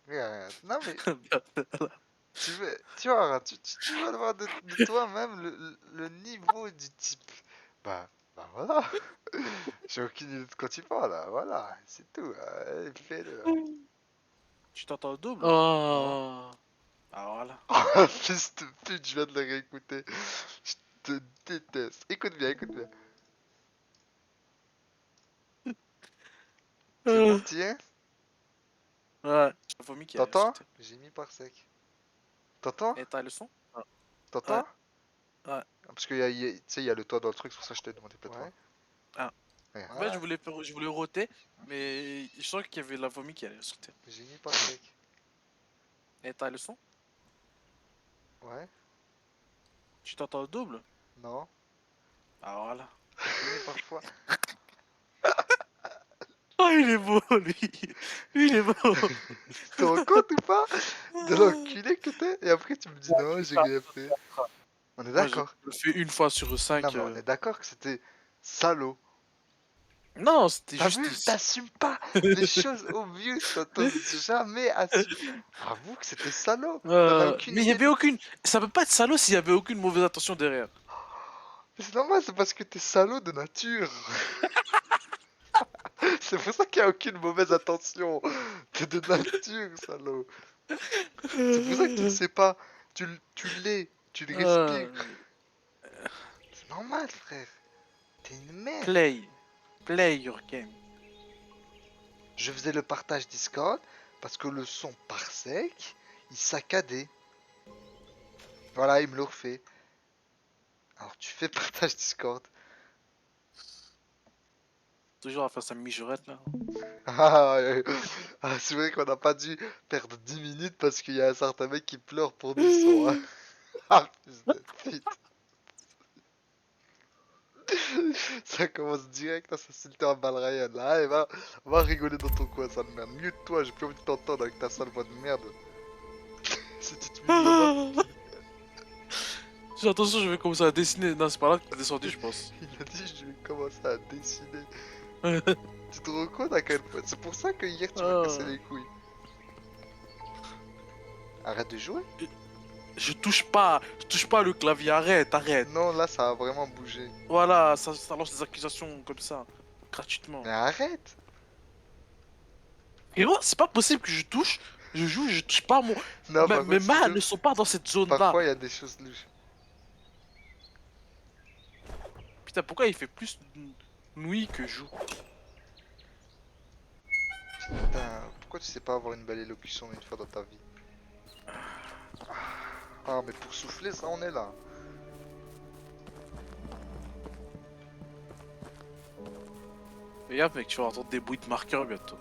Regarde, non mais Voilà. tu vois, tu vas voir de toi-même le niveau du type. Bah voilà. J'ai aucune idée de quoi tu parles là, voilà, c'est tout. Fais-le. Tu t'entends au double? Non. Oh. Ah voilà. Oh, fils de pute, je viens de le réécouter. Je te déteste. Écoute bien, écoute bien. C'est bon, Euh, t'y es? Ouais. J'ai vomi qui allait T'entends? sauter. J'ai mis par sec. T'entends? Et t'as le son? Ah. Ouais, T'entends? ouais. Parce que tu sais, il y a le toit dans le truc, c'est pour ça que je t'ai demandé peut-être. Ouais. Ah. Ouais, En fait, ah, je voulais roter, mais je sens qu'il y avait la vomi qui allait sauter. j'ai mis par sec. Et t'as le son? Ouais. Tu t'entends au double? Non. Ah voilà. J'ai mis parfois. Oh, il est beau, lui. Lui, il est beau. Tu te rends compte ou pas? De l'enculé que t'es? Et après tu me dis Ouais, non, je vais j'ai faire rien ça, fait. ça. On est Moi, je d'accord. le fais une fois sur Non cinq. mais on est d'accord que c'était salaud. Non, c'était T'as vu? justice. T'assumes pas les choses obvious, t'oses jamais assumer. Avoue que c'était salaud. T'en as aucune Mais il y idée avait de... aucune. Ça peut pas être salaud s'il y avait aucune mauvaise intention derrière. Mais c'est normal, c'est parce que t'es salaud de nature. C'est pour ça qu'il n'y a aucune mauvaise intention. T'es de nature, salaud. C'est pour ça que tu le sais pas. Tu l'es. Tu le respires. Euh, C'est normal, frère. T'es une merde. Play. Play your game. Je faisais le partage Discord parce que le son par sec, il saccadait. Voilà, il me le refait. Alors tu fais partage Discord. Toujours à faire sa mijaurette là. Ah, c'est vrai qu'on n'a pas dû perdre 10 minutes parce qu'il y a un certain mec qui pleure pour du son. Hein. Ah, fils de pute. Ça commence direct à s'insulter en balle réelle. Là, allez, va rigoler dans ton coin, sale merde. Mute-toi, j'ai plus envie de t'entendre avec ta sale voix de merde. Si tu te mutes maintenant, J'ai attention, je vais commencer à dessiner. Non, c'est pas là que t'es descendu, je pense. il a dit je vais commencer à dessiner. Tu te rends compte à quel point? C'est pour ça que hier tu m'as cassé Ah. les couilles. Arrête de jouer? Je touche pas le clavier. Arrête, arrête. Non, là ça a vraiment bougé. Voilà, ça lance des accusations comme ça, Mais gratuitement. arrête! Et moi, c'est pas possible que je touche, je joue, je touche pas mon. Non, par Mes contre, c'est mains sûr, ne sont pas dans cette zone-là. parfois il y a des choses louches. Putain, pourquoi il fait plus nuit que jour? Putain, pourquoi tu sais pas avoir une belle élocution une fois dans ta vie? Ah, mais pour souffler, ça on est là. Mais gaffe, mec, tu vas entendre des bruits de marqueurs bientôt.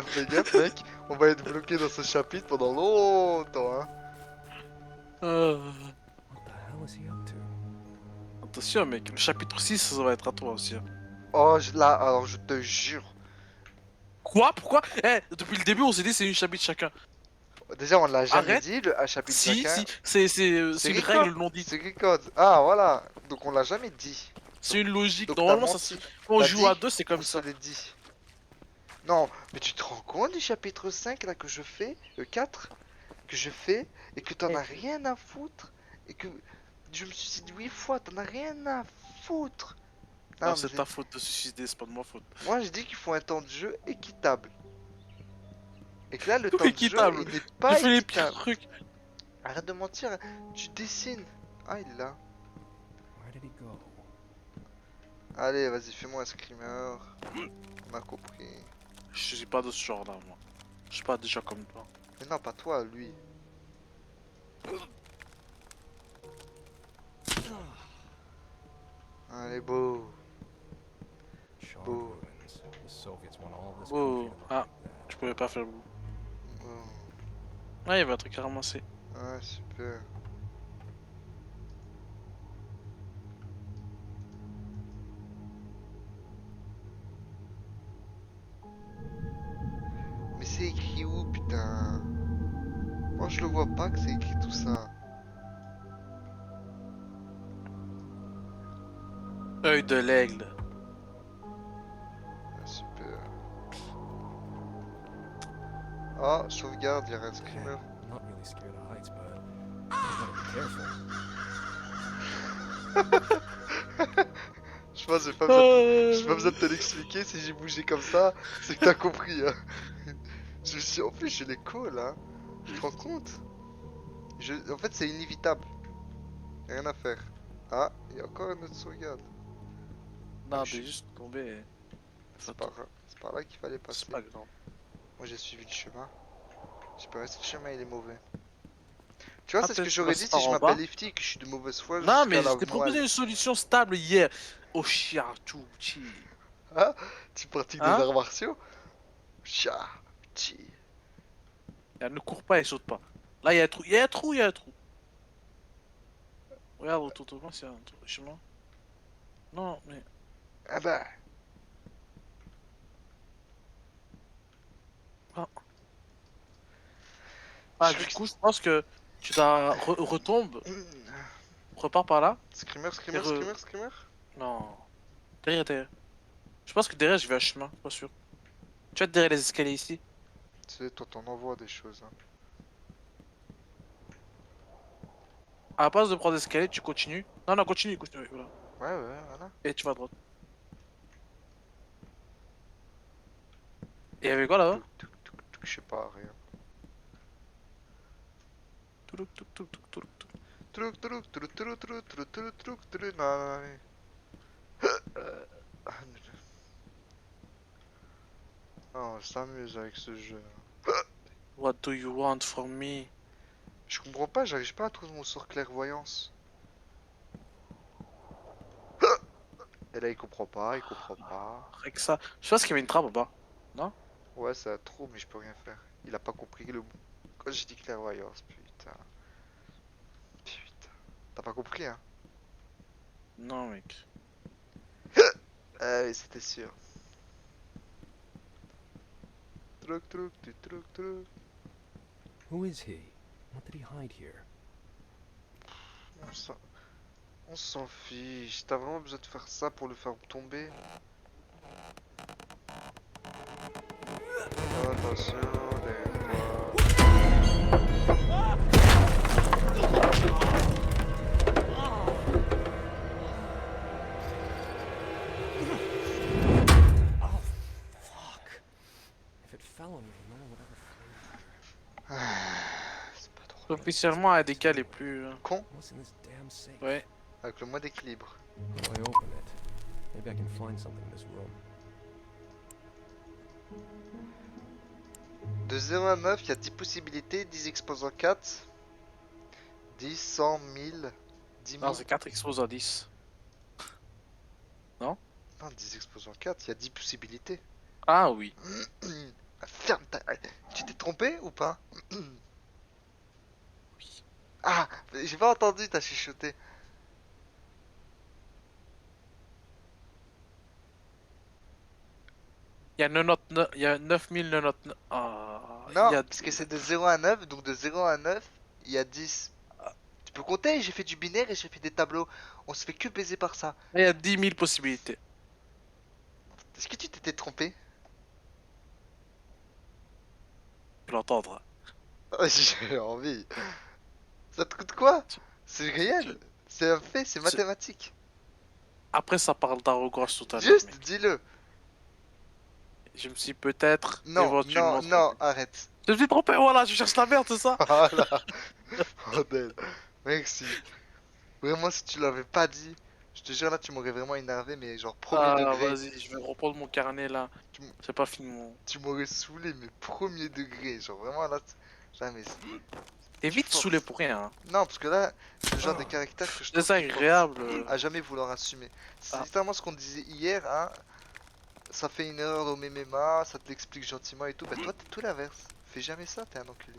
Fais gaffe, mec, on va être bloqué dans ce chapitre pendant longtemps, hein. Euh, What the hell is he up to? Attention, mec, le chapitre 6, ça va être à toi aussi. Hein. Oh, là, alors je te jure. Quoi? Pourquoi? Eh, depuis le début, on s'est dit c'est une chapitre chacun. Déjà, on l'a jamais Arrête? dit, le à chapitre Si, chacun. si, C'est c'est une règle record, non dite. c'est record. Ah, voilà, donc on l'a jamais dit. C'est une logique. Donc t'as Normalement, ça menti. se... quand on T'as joue dit à deux, c'est qu'on comme se ça. l'ait dit. Non, mais tu te rends compte du chapitre 5 là que je fais, le 4 que je fais, et que t'en Eh, as rien à foutre, et que je me suis dit 8 fois, t'en as rien à foutre. non, Non, c'est ta faute de suicider, c'est pas de ma faute. moi je dis qu'il faut un temps de jeu équitable. Et que là, le Tout temps de jeu, équitable. il n'est J'ai pas fait les pires équitable. trucs. Arrête de mentir, hein. Tu dessines. Ah, il est là. Where did he go? Allez, vas-y, fais-moi un screamer. On a compris. Je suis pas de ce genre-là, moi. Je suis pas déjà comme toi. Mais non, pas toi, lui. Allez, beau. Charred Beau. ruins. The Soviets want all this country Oh, to look ah, like that. je pouvais pas faire le bout. Beau. Ah, il y avait un truc à ramasser. Ah, super. Mais c'est écrit où, putain? Moi, je le vois pas que c'est écrit tout ça. Œil de l'aigle. Ah, super. Oh, sauvegarde, y'a un Okay, screamer. I'm not really scared of heights, but you gotta be careful. Je pense que j'ai pas besoin de te Euh, l'expliquer. Si j'ai bougé comme ça, c'est que t'as compris. Hein. Je me suis... En plus, je les call, hein. Tu te rends compte? En fait, c'est inévitable. Y'a rien à faire. Ah, il y a encore une autre sauvegarde. Ah, Non, mais t'es juste tombé. Photo. c'est par là qu'il fallait C'est passer. pas grave. Moi, j'ai suivi le chemin. J'ai pas si le chemin il est mauvais. Tu vois, Ah, c'est ce que peut-être j'aurais dit passer si par je en m'appelle bas. Lifty et que je suis de mauvaise foi Non, jusqu'à mais je la t'ai proposé moelle. une solution stable hier. Oh, chia, chi. Ah, tu pratiques des Hein? arts martiaux? Cha, chi. Elle ne court pas et saute pas. Là, il y a un trou. Il y a un trou, il y a un trou. Regarde autour de moi, c'est un trou. Chemin. Non, mais. Ah bah, Ah, je ah, crois du que... coup, je pense que tu dois retombe, repars par là. Screamer, Et screamer, screamer, screamer. Non. Derrière, derrière. Je pense que derrière, je vais un chemin, pas sûr. Tu vas être derrière les escaliers ici. Tu sais, toi, t'en envoies des choses. Hein. À la place de prendre l'escalier, tu continues. Non, non, continue, continue. Oui, voilà. Ouais, ouais, voilà. Et tu vas à droite. Et il y avait quoi là-bas? Touc, touc, touc, touc, je sais pas, rien. Toulouk, touc, touc, touc, toulouk, touc. Touc, touc, touc, touc, touc, touc, touc, touc, touc, touc, non, non, non, on s'amuse avec ce jeu. What do you want from me? Je comprends pas, j'arrive pas à trouver mon sort clairvoyance. Et là, il comprend pas, il comprend pas. Rien que ça. Je pense qu'il y avait une trappe en bas. Non? Ouais, c'est un trou, mais je peux rien faire. Il a pas compris le... Quand j'ai dit clairvoyance, putain. Putain. T'as pas compris, hein? Non, mec. Ah oui, c'était sûr. Truc, truc, truc, truc, truc. Who is he? What did he hide here? On s'en on s'en fiche. T'as vraiment besoin de faire ça pour le faire tomber? Attention, derrière toi. Oh, fuck. If it fell on me, no one would ever find C'est pas drôle. Officiellement, un des cas les plus. Con, it. What's in this damn safe? Ouais. avec le moins d'équilibre. How do I open it? Maybe I can find something in this room. De 0 à 9, il y a 10 possibilités. 10 exposants 4. 10, 100, 1000, 10 Non, 000. c'est 4 expos à 10. Non? Non, 10 exposants 4, il y a 10 possibilités. Ah oui. Ferme ta... Tu t'es trompé ou pas? Oui. Ah, j'ai pas entendu, t'as chuchoté. Il y a 99, il y a 9099. Ah, il y Non, a. parce que c'est de 0 à 9, donc de 0 à 9, il y a 10. Tu peux compter, j'ai fait du binaire et j'ai fait des tableaux. On se fait que baiser par ça. Il y a 10 000 possibilités. Est-ce que tu t'étais trompé? Tu peux l'entendre. Oh, j'ai envie. Ça te coûte quoi? C'est Tu- réel. C'est un fait, c'est tu- mathématique. Après, ça parle d'arrogance tout à l'heure, Juste, mec. dis-le. Je me suis peut-être, Non, non, éventuellement non, trompé. arrête. Je me suis trompé, voilà, je cherche la merde, c'est ça? Voilà. Bordel. Merci. Vraiment, si tu l'avais pas dit, je te jure, là, tu m'aurais vraiment énervé, mais genre premier Ah, degré. vas-y, je vais reprendre mon carnet là. Tu, m- C'est pas fini mon. tu m'aurais saoulé, mais premier degré. Genre vraiment, là, jamais. T'es Tu vite saoulé forces. pour rien, hein. Non, parce que là, c'est le genre de caractère que je trouve qu'il force Désagréable. à jamais vouloir assumer. C'est Ah, littéralement ce qu'on disait hier, hein. Ça fait une erreur au MMA, ça te l'explique gentiment et tout. Bah toi, t'es tout l'inverse. Fais jamais ça, t'es un enculé.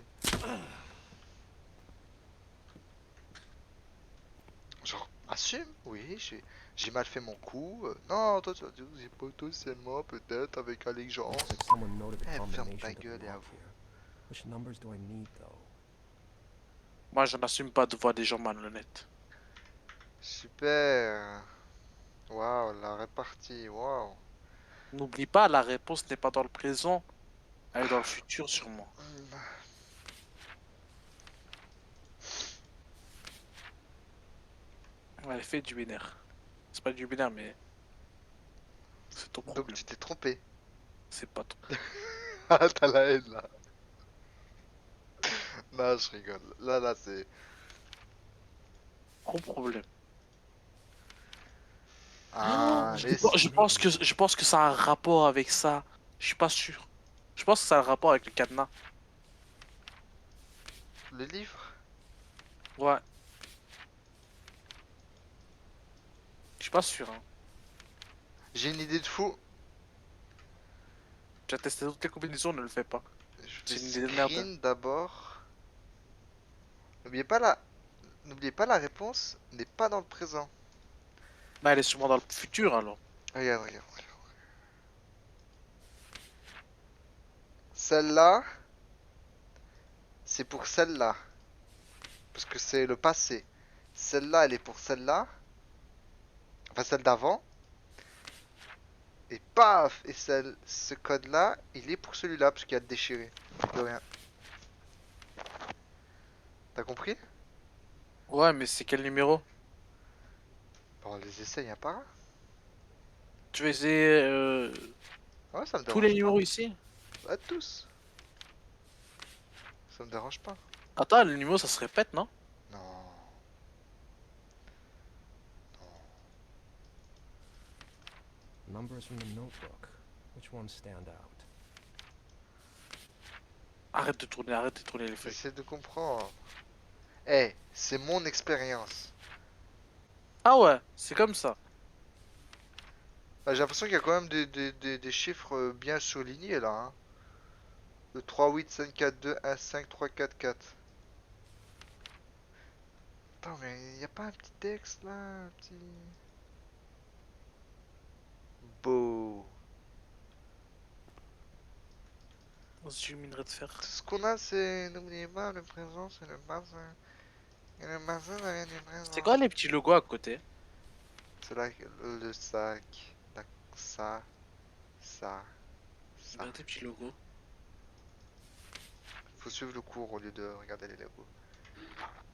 Genre, assume, oui, j'ai mal fait mon coup. Non, toi, tu vas dire, j'ai potentiellement, peut-être, avec allégeance. Looks like someone noted the Eh, ferme ta combination to gueule et the lock avoue. here. Which numbers do I need, though? moi, je n'assume pas de voir des gens malhonnêtes. Super. Waouh, la répartie, waouh. N'oublie pas, la réponse n'est pas dans le présent. Elle est dans le futur, sûrement. Elle fait du binaire. C'est pas du binaire, mais c'est ton Donc problème. tu t'es trompé. C'est pas ton Ah, t'as la haine là. Non, je rigole. Là, c'est. gros problème. Oh, Ah, mais si. je pense que ça a un rapport avec ça. Je suis pas sûr. Je pense que ça a un rapport avec le cadenas. Le livre? Ouais, je suis pas sûr. Hein. J'ai une idée de fou. Tu as testé toutes les combinaisons, ne le fais pas. Je vais C'est une idée de merde. screen d'abord. N'oubliez pas la. N'oubliez pas la réponse n'est pas dans le présent. Bah, elle est sûrement dans le futur alors. Regarde, regarde, regarde. Celle-là, c'est pour celle-là. Parce que c'est le passé. Celle-là, elle est pour celle-là. Enfin, celle d'avant. Et paf! Et ce code-là, il est pour celui-là, parce qu'il y a déchiré. De rien. T'as compris? Ouais, mais c'est quel numéro? Bon, on les essaye un par un. Tu veux essayer Ouais, ça me tous les dérange pas. numéros ici? À tous. Ça me dérange pas. Attends, les numéros ça se répète, non? Non. Numbers from the notebook. Which ones stand out? Arrête de tourner les feuilles. J'essaie de comprendre. Eh, c'est mon expérience. Ah ouais, c'est comme ça. Bah, j'ai l'impression qu'il y a quand même des chiffres bien surlignés là. Hein. Le 3, 8, 5, 4, 2, 1, 5, 3, 4, 4. Attends, mais il n'y a pas un petit texte là? Un petit. Beau. Je minerai de fer. Tout ce qu'on a, c'est. N'oubliez pas, le présent, c'est le passé. Et le passé, ça vient du C'est présent. quoi les petits logos à côté? C'est là le sac. La, ça. Ça. Ça. Bah, des petits logos. Faut suivre le cours au lieu de regarder les logos.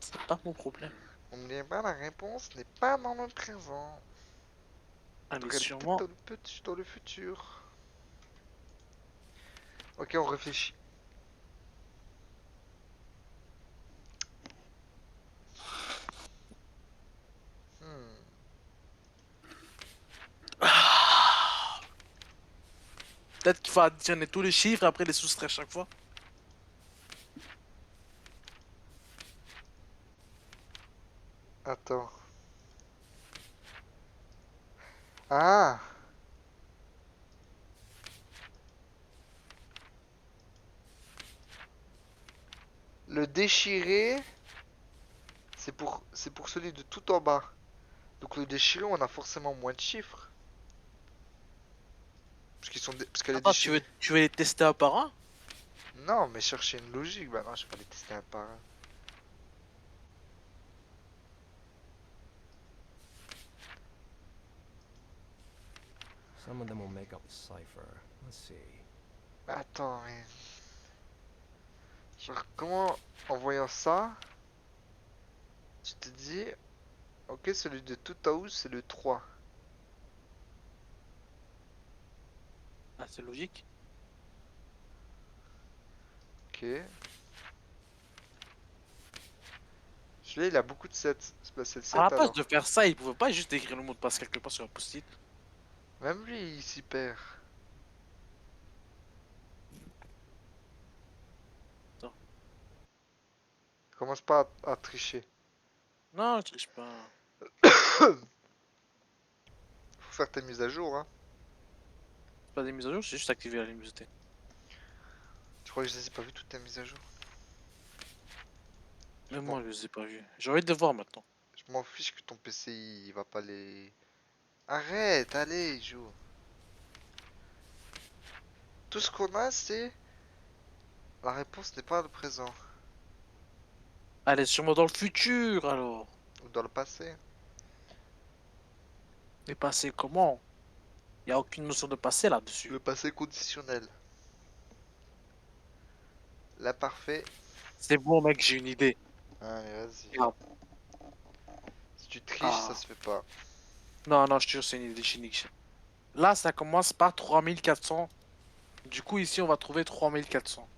C'est pas mon problème. N'oubliez pas, la réponse n'est pas dans le présent. Elle est Donc elle est peut-être sûrement. dans le futur. Ok, on réfléchit. Hmm. Peut-être qu'il faut additionner tous les chiffres et après les soustraire chaque fois. Attends. Ah! Le déchiré, c'est pour celui de tout en bas. Donc le déchiré, on a forcément moins de chiffres. Parce qu'elle est Attends, déchirée. tu veux les tester un par un? Non, mais chercher une logique. Bah non, je vais pas les tester un par un. Some of them will make up a cipher. Let's see. Bah attends, mais. Genre, comment, en voyant ça, tu te dis, ok, celui de tout en haut, c'est le 3. Ah, c'est logique. Ok. Celui-là, il a beaucoup de 7. Bah, c'est le À la 7 place alors. de faire ça, il pouvait pas juste écrire le mot de passe quelque part sur un post-it. Même lui, il s'y perd. Attends. Commence pas à tricher. Non, je triche pas. Faut faire tes mises à jour, hein. C'est pas des mises à jour, c'est juste activer la luminosité. Je crois que je les ai pas vues toutes tes mises à jour. Même Bon, moi, je les ai pas vus. J'ai envie de les voir maintenant. je m'en fiche que ton PC il va pas les. Arrête, allez, joue. Tout ce qu'on a, c'est. La réponse n'est pas le présent. Elle est sûrement dans le futur alors. Ou dans le passé. Mais passé comment? Y a aucune notion de passé là-dessus. Le passé conditionnel. Là, parfait. C'est bon, mec, j'ai une idée. Allez, vas-y. Regarde. Si tu triches, ça Ah. se fait pas. Non, non, je te jure, c'est une idée génique. Là, ça commence par 3400. Du coup, ici, on va trouver 3400.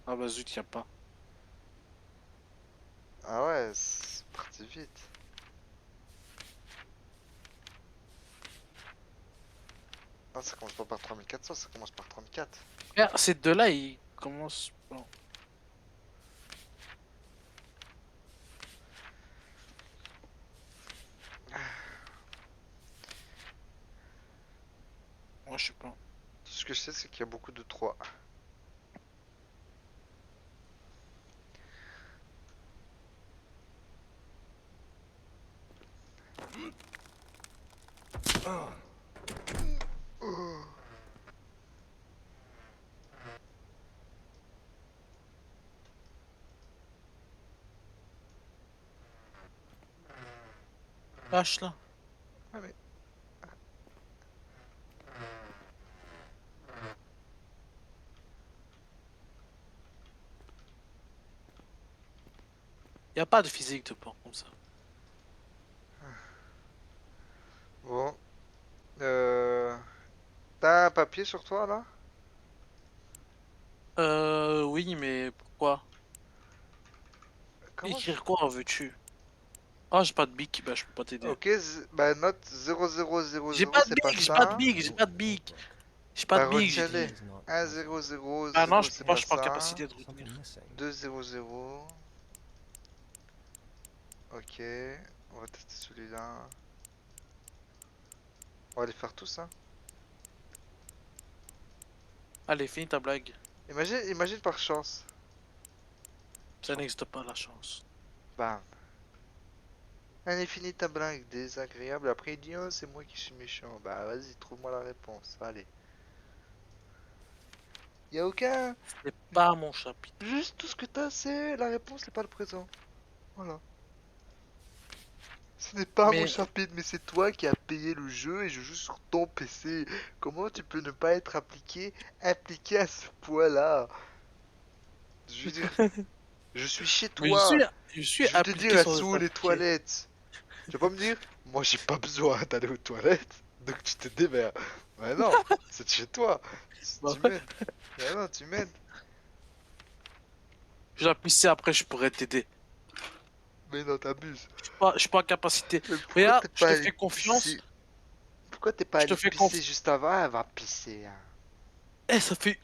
Ah bah zut, y a pas. Ah ouais, c'est parti vite. Non, ça commence pas par 3400, ça commence par 34. Regarde, ces deux-là, ils commencent... Bon. Moi, je sais pas. Tout ce que je sais, c'est qu'il y a beaucoup de 3. Lâche-la. Allez. Y a pas de physique de port comme ça. Bon. T'as un papier sur toi, là? Oui, mais pourquoi? Comment tu... Écrire quoi en veux-tu? Ah, j'ai pas de bic, bah je peux pas t'aider. Ok, bah note J'ai 0000, pas de c'est pas bic, j'ai pas de ça. bic, j'ai pas de bic. J'ai pas Bah de bic, j'ai retiens-les. dit. Is not 1 present. 0 0 Ah non, 0, c'est moi pas je suis pas en ça. capacité de Something retenir. missing. 2 0 0. Ok, on va tester celui-là. On va les faire tous, hein. Allez, finis ta blague. Imagine par chance. Ça n'existe pas la chance. Bam. Elle est finie ta blague désagréable. Après il dit oh c'est moi qui suis méchant. Bah vas-y trouve-moi la réponse. Allez. Y a aucun. C'est pas mon chapitre. Juste tout ce que t'as c'est la réponse c'est pas le présent. Voilà. Ce n'est pas mon Mais, chapitre mais c'est toi qui as payé le jeu et je joue sur ton PC. Comment tu peux ne pas être impliqué à ce point-là? Je veux dire, je suis chez mais toi. je suis Je vais te dire appliqué elles sans sont être où les appliqué. toilettes. Tu vas pas me dire, moi j'ai pas besoin d'aller aux toilettes, donc tu te démerdes. Mais non, c'est de chez toi. Bah Tu ouais. m'aides. Mais non, tu m'aides. J'appuie C après, je pourrais t'aider. Mais non, t'abuses. Je suis pas en capacité. Mais pourquoi Regarde, t'es je pas te allé fais confiance. pisser? Pourquoi t'es pas Je te allé fais pisser confiance. juste avant? Elle va pisser, hein. Eh, ça fait.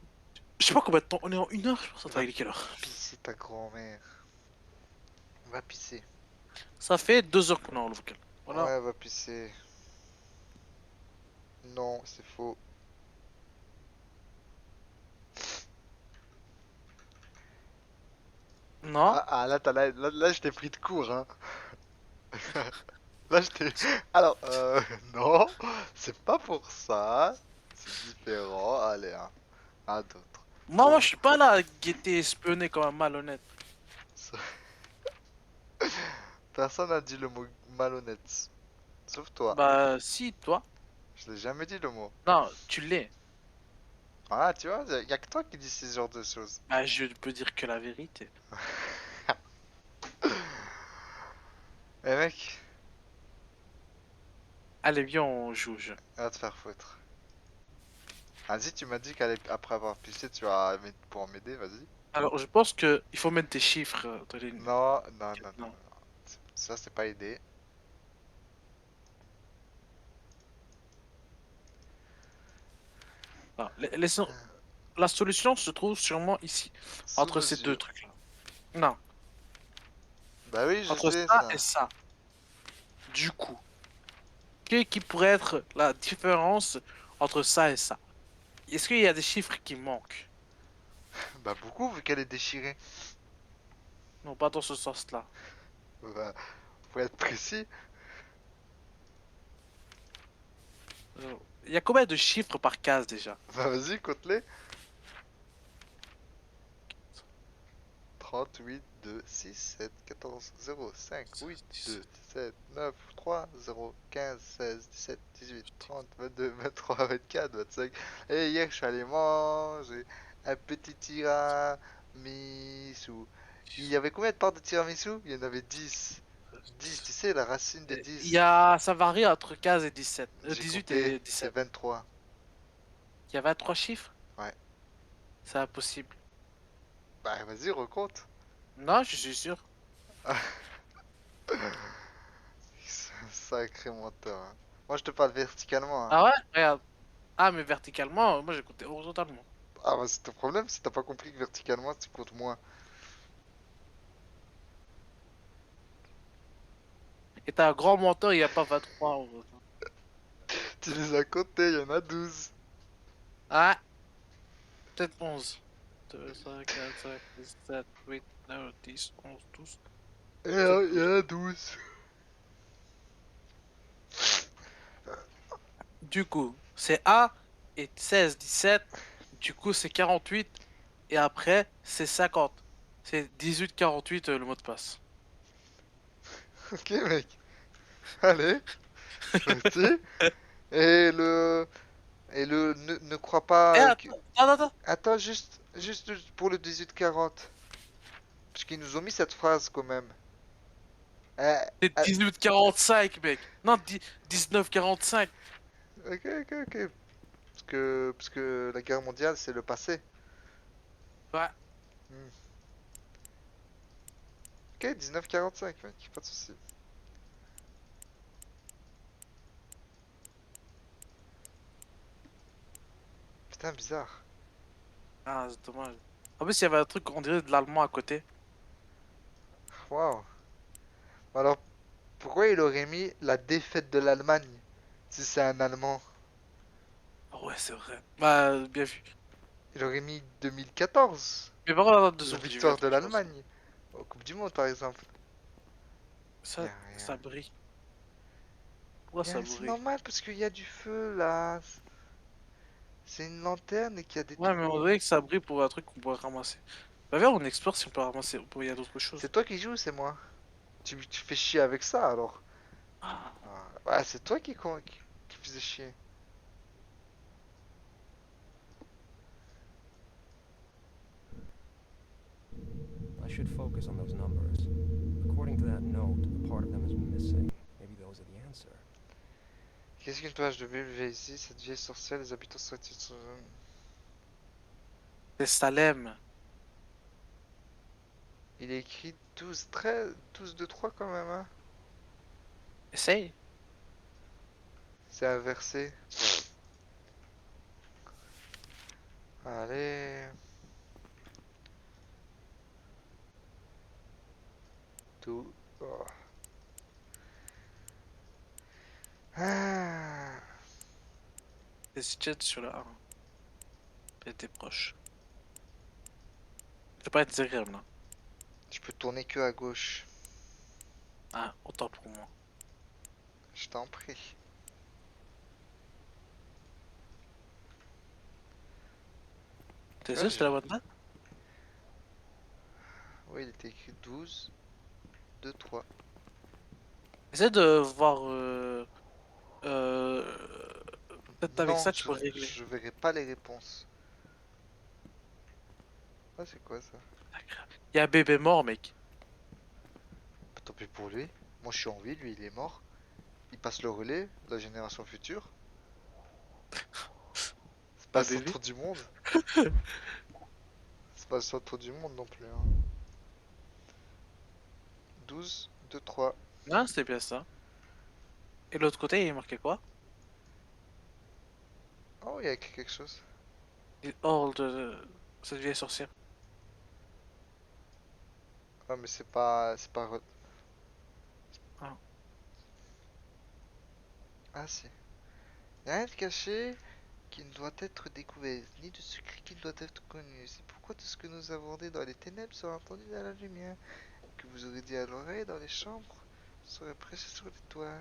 Je sais pas combien de temps. On est en 1 heure, je pense. Attends, Va il est quelle heure? pisser ta grand-mère. Va pisser. Ça fait 2 heures qu'on est en local. Voilà. Ouais, va pisser. Non, c'est faux. Non. Là, là, je t'ai pris de court, hein. Là, je t'ai... Alors, non, c'est pas pour ça. C'est différent. Allez, un d'autre. Moi, je suis pas là à guetter, espionner comme un malhonnête. Ça- Personne n'a dit le mot malhonnête. Sauf toi. Bah, si, toi. Je l'ai jamais dit le mot. Non, tu l'es. Ah, tu vois, y a que toi qui dis ce genre de choses. Bah, je peux dire que la vérité. Eh mec, Allez, viens, on joue au jeu. va te faire foutre. Vas-y, tu m'as dit qu'après avoir pissé, tu vas pour m'aider, vas-y. Alors, je pense que il faut mettre des chiffres dans les... Non, non, non, non, Non. non. Ça, c'est pas aider. Non, la solution se trouve sûrement ici, Sous entre nos ces deux yeux. trucs-là. Non, Bah oui, je entre sais ça ça. et ça. Du coup, qui pourrait être la différence entre ça et ça? Est-ce qu'il y a des chiffres qui manquent? Bah beaucoup, vu qu'elle est déchirée. Non, pas dans ce sens-là. Bah, faut être précis. Il y a combien de chiffres par case déjà? Bah vas-y, compte-les. 38, 2, 6, 7, 14, 0, 5, 8, 2, 7, 9, 3, 0, 15, 16, 17, 18, 30, 22, 23, 24, 25. Et hier, je suis allé manger un petit tiramisu. Il y avait combien de parts de tiramisu? Il y en avait 10. 10, tu sais, la racine de Il y 10. a... Ça varie entre 15 et 17. J'ai 18 compté, et c'est 17. 23. Il y a 23 chiffres? Ouais. C'est impossible. Bah vas-y, recompte. Non, je suis sûr. C'est un sacré menteur, hein. Moi, je te parle verticalement, hein. Ah ouais? Regarde. Ah, mais verticalement, moi j'ai compté horizontalement. Ah bah c'est ton problème si t'as pas compris que verticalement, tu comptes moins. Et t'as un grand menteur, il n'y a pas 23. Tu les as comptés, il y en a 12. Ah, peut-être 11. 2, 5, 4, 5, 6, 7, 8, 9, 10, 11, 12. Peut-être Il y 12. en a 12. Du coup, c'est A et 16, 17. Du coup, c'est 48. Et après, c'est 50. C'est 18, 48 le mot de passe. Ok, mec. Allez, c'est parti. Et le... Ne crois Et pas que... attends, attends, attends. Attends, juste pour le 18-40. Parce qu'ils nous ont mis cette phrase quand même. Euh, C'est ah, 18, 45, mec. Non, 19, 45. ok. Parce que la guerre mondiale, c'est le passé. Ouais. Hmm. Ok, 1945, mec, pas de soucis. Putain, bizarre. Ah, c'est dommage. En plus, il y avait un truc, on dirait de l'allemand à côté. Waouh. Alors, pourquoi il aurait mis la défaite de l'Allemagne si c'est un Allemand? Ah ouais, c'est vrai. Bah, bien vu. Il aurait mis 2014, Mais par contre, attends deux la secondes, j'ai vu victoire de autre chose. l'Allemagne, au Coupe du Monde par exemple. Y Ça, a rien. ça brille. Pourquoi ça C'est brille? normal parce qu'il y a du feu là. C'est une lanterne et qu'il y a des Ouais, mais on trous. dirait que ça brille pour un truc qu'on pourrait ramasser. Bah, viens, on explore si on peut ramasser. Il y a d'autres C'est choses. toi qui joues ou c'est moi? Tu fais chier avec ça alors. Ah, Ah, ouais, c'est toi qui faisais chier. I should focus on those numbers. According to that note, a part of them is missing. Maybe those are the answer. Qu'est-ce qu'une page de Bible fait ici? Cette vieille sorcière, les habitants sont... c'est Salem. Il est écrit 12, 13, 12 de 3 quand même, hein. Essaye. C'est inversé. Allez. Tout. Oh. Ah. Les jets sur le 1. T'es proche. Ça peut pas être désagréable, là. Tu peux tourner que à gauche. Ah, autant pour moi. Je t'en prie. T'es Ouais, sûr que c'était la bonne date? Oui, il était écrit 12, 2, 3. Essaie de voir. Euh... Peut-être avec Non, ça, tu peux régler. je verrai pas les réponses. Ah, c'est quoi ça? Il y a un bébé mort, mec. Tant pis pour lui. Moi, je suis en vie, lui, il est mort. Il passe le relais, la génération future. C'est pas Un le bébé? centre du monde. C'est pas le centre du monde non plus, hein. 12, 2, 3. Non, c'était bien ça. Et de l'autre côté, il est marqué quoi? Oh, il y a écrit quelque chose. Hors de cette vieille sorcière. Ah, mais c'est pas... Ah. Ah, si. Y a rien de caché qui ne doit être découvert, ni de secret qui ne doit être connu. C'est pourquoi tout ce que nous avons dit dans les ténèbres sera entendu dans la lumière. Que vous aurez dit à l'oreille dans les chambres sera prêché sur les toits.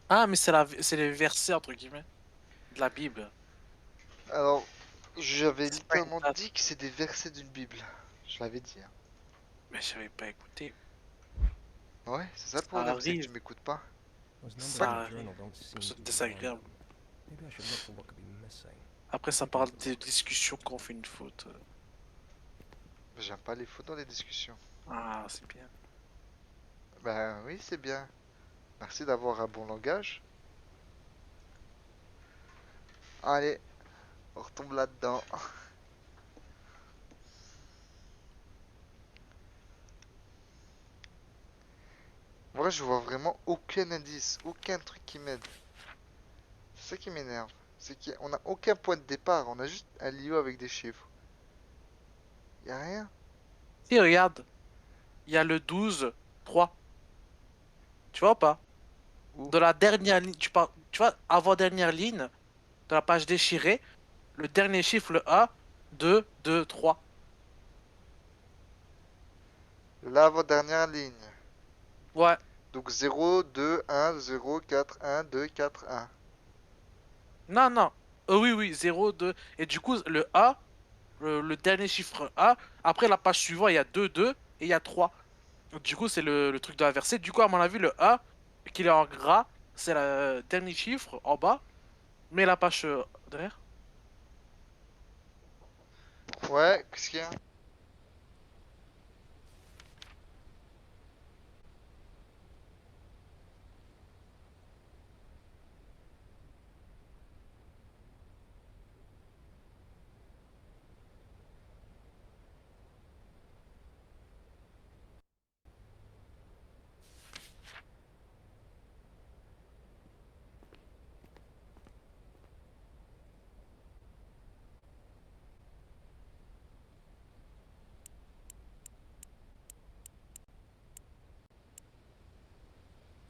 Ah, mais c'est les versets, entre guillemets, de la Bible. Alors, j'avais C'est pas une littéralement date. dit que c'est des versets d'une Bible. Je l'avais dit, hein. Mais j'avais pas écouté. Ouais, c'est ça le Ça problème, c'est que tu arrive. m'écoutes pas. Those numbers Pas in que... Ça the arrive. journal don't seem C'est to be adding désagréable. up. Maybe I should look for what could be missing. Après, ça parle des discussions quand on fait une faute. J'aime pas les fautes dans les discussions. Ah, c'est bien. Ben oui, c'est bien. Merci d'avoir un bon langage. Allez, on retombe là-dedans. Moi, je vois vraiment aucun indice, aucun truc qui m'aide. C'est ça qui m'énerve. C'est qu'on n'a aucun point de départ, on a juste un lieu avec des chiffres. Y a rien. Si, regarde, il y a le 12, 3. Tu vois ou pas? Où? De la dernière ligne, tu vois, avant-dernière ligne de la page déchirée, le dernier chiffre, le A, 2, 2, 3. L'avant-dernière ligne. Ouais, Donc 0, 2, 1, 0, 4, 1, 2, 4, 1. non, non. Oui, oui, 0, 2. Et du coup, le A, le dernier chiffre A, après la page suivante, il y a 2, 2 et il y a 3. Du coup, c'est le truc de l'inversé. Du coup, à mon avis, le A, qu'il est en gras, c'est le dernier chiffre en bas, mais la page derrière. Ouais, qu'est-ce qu'il y a?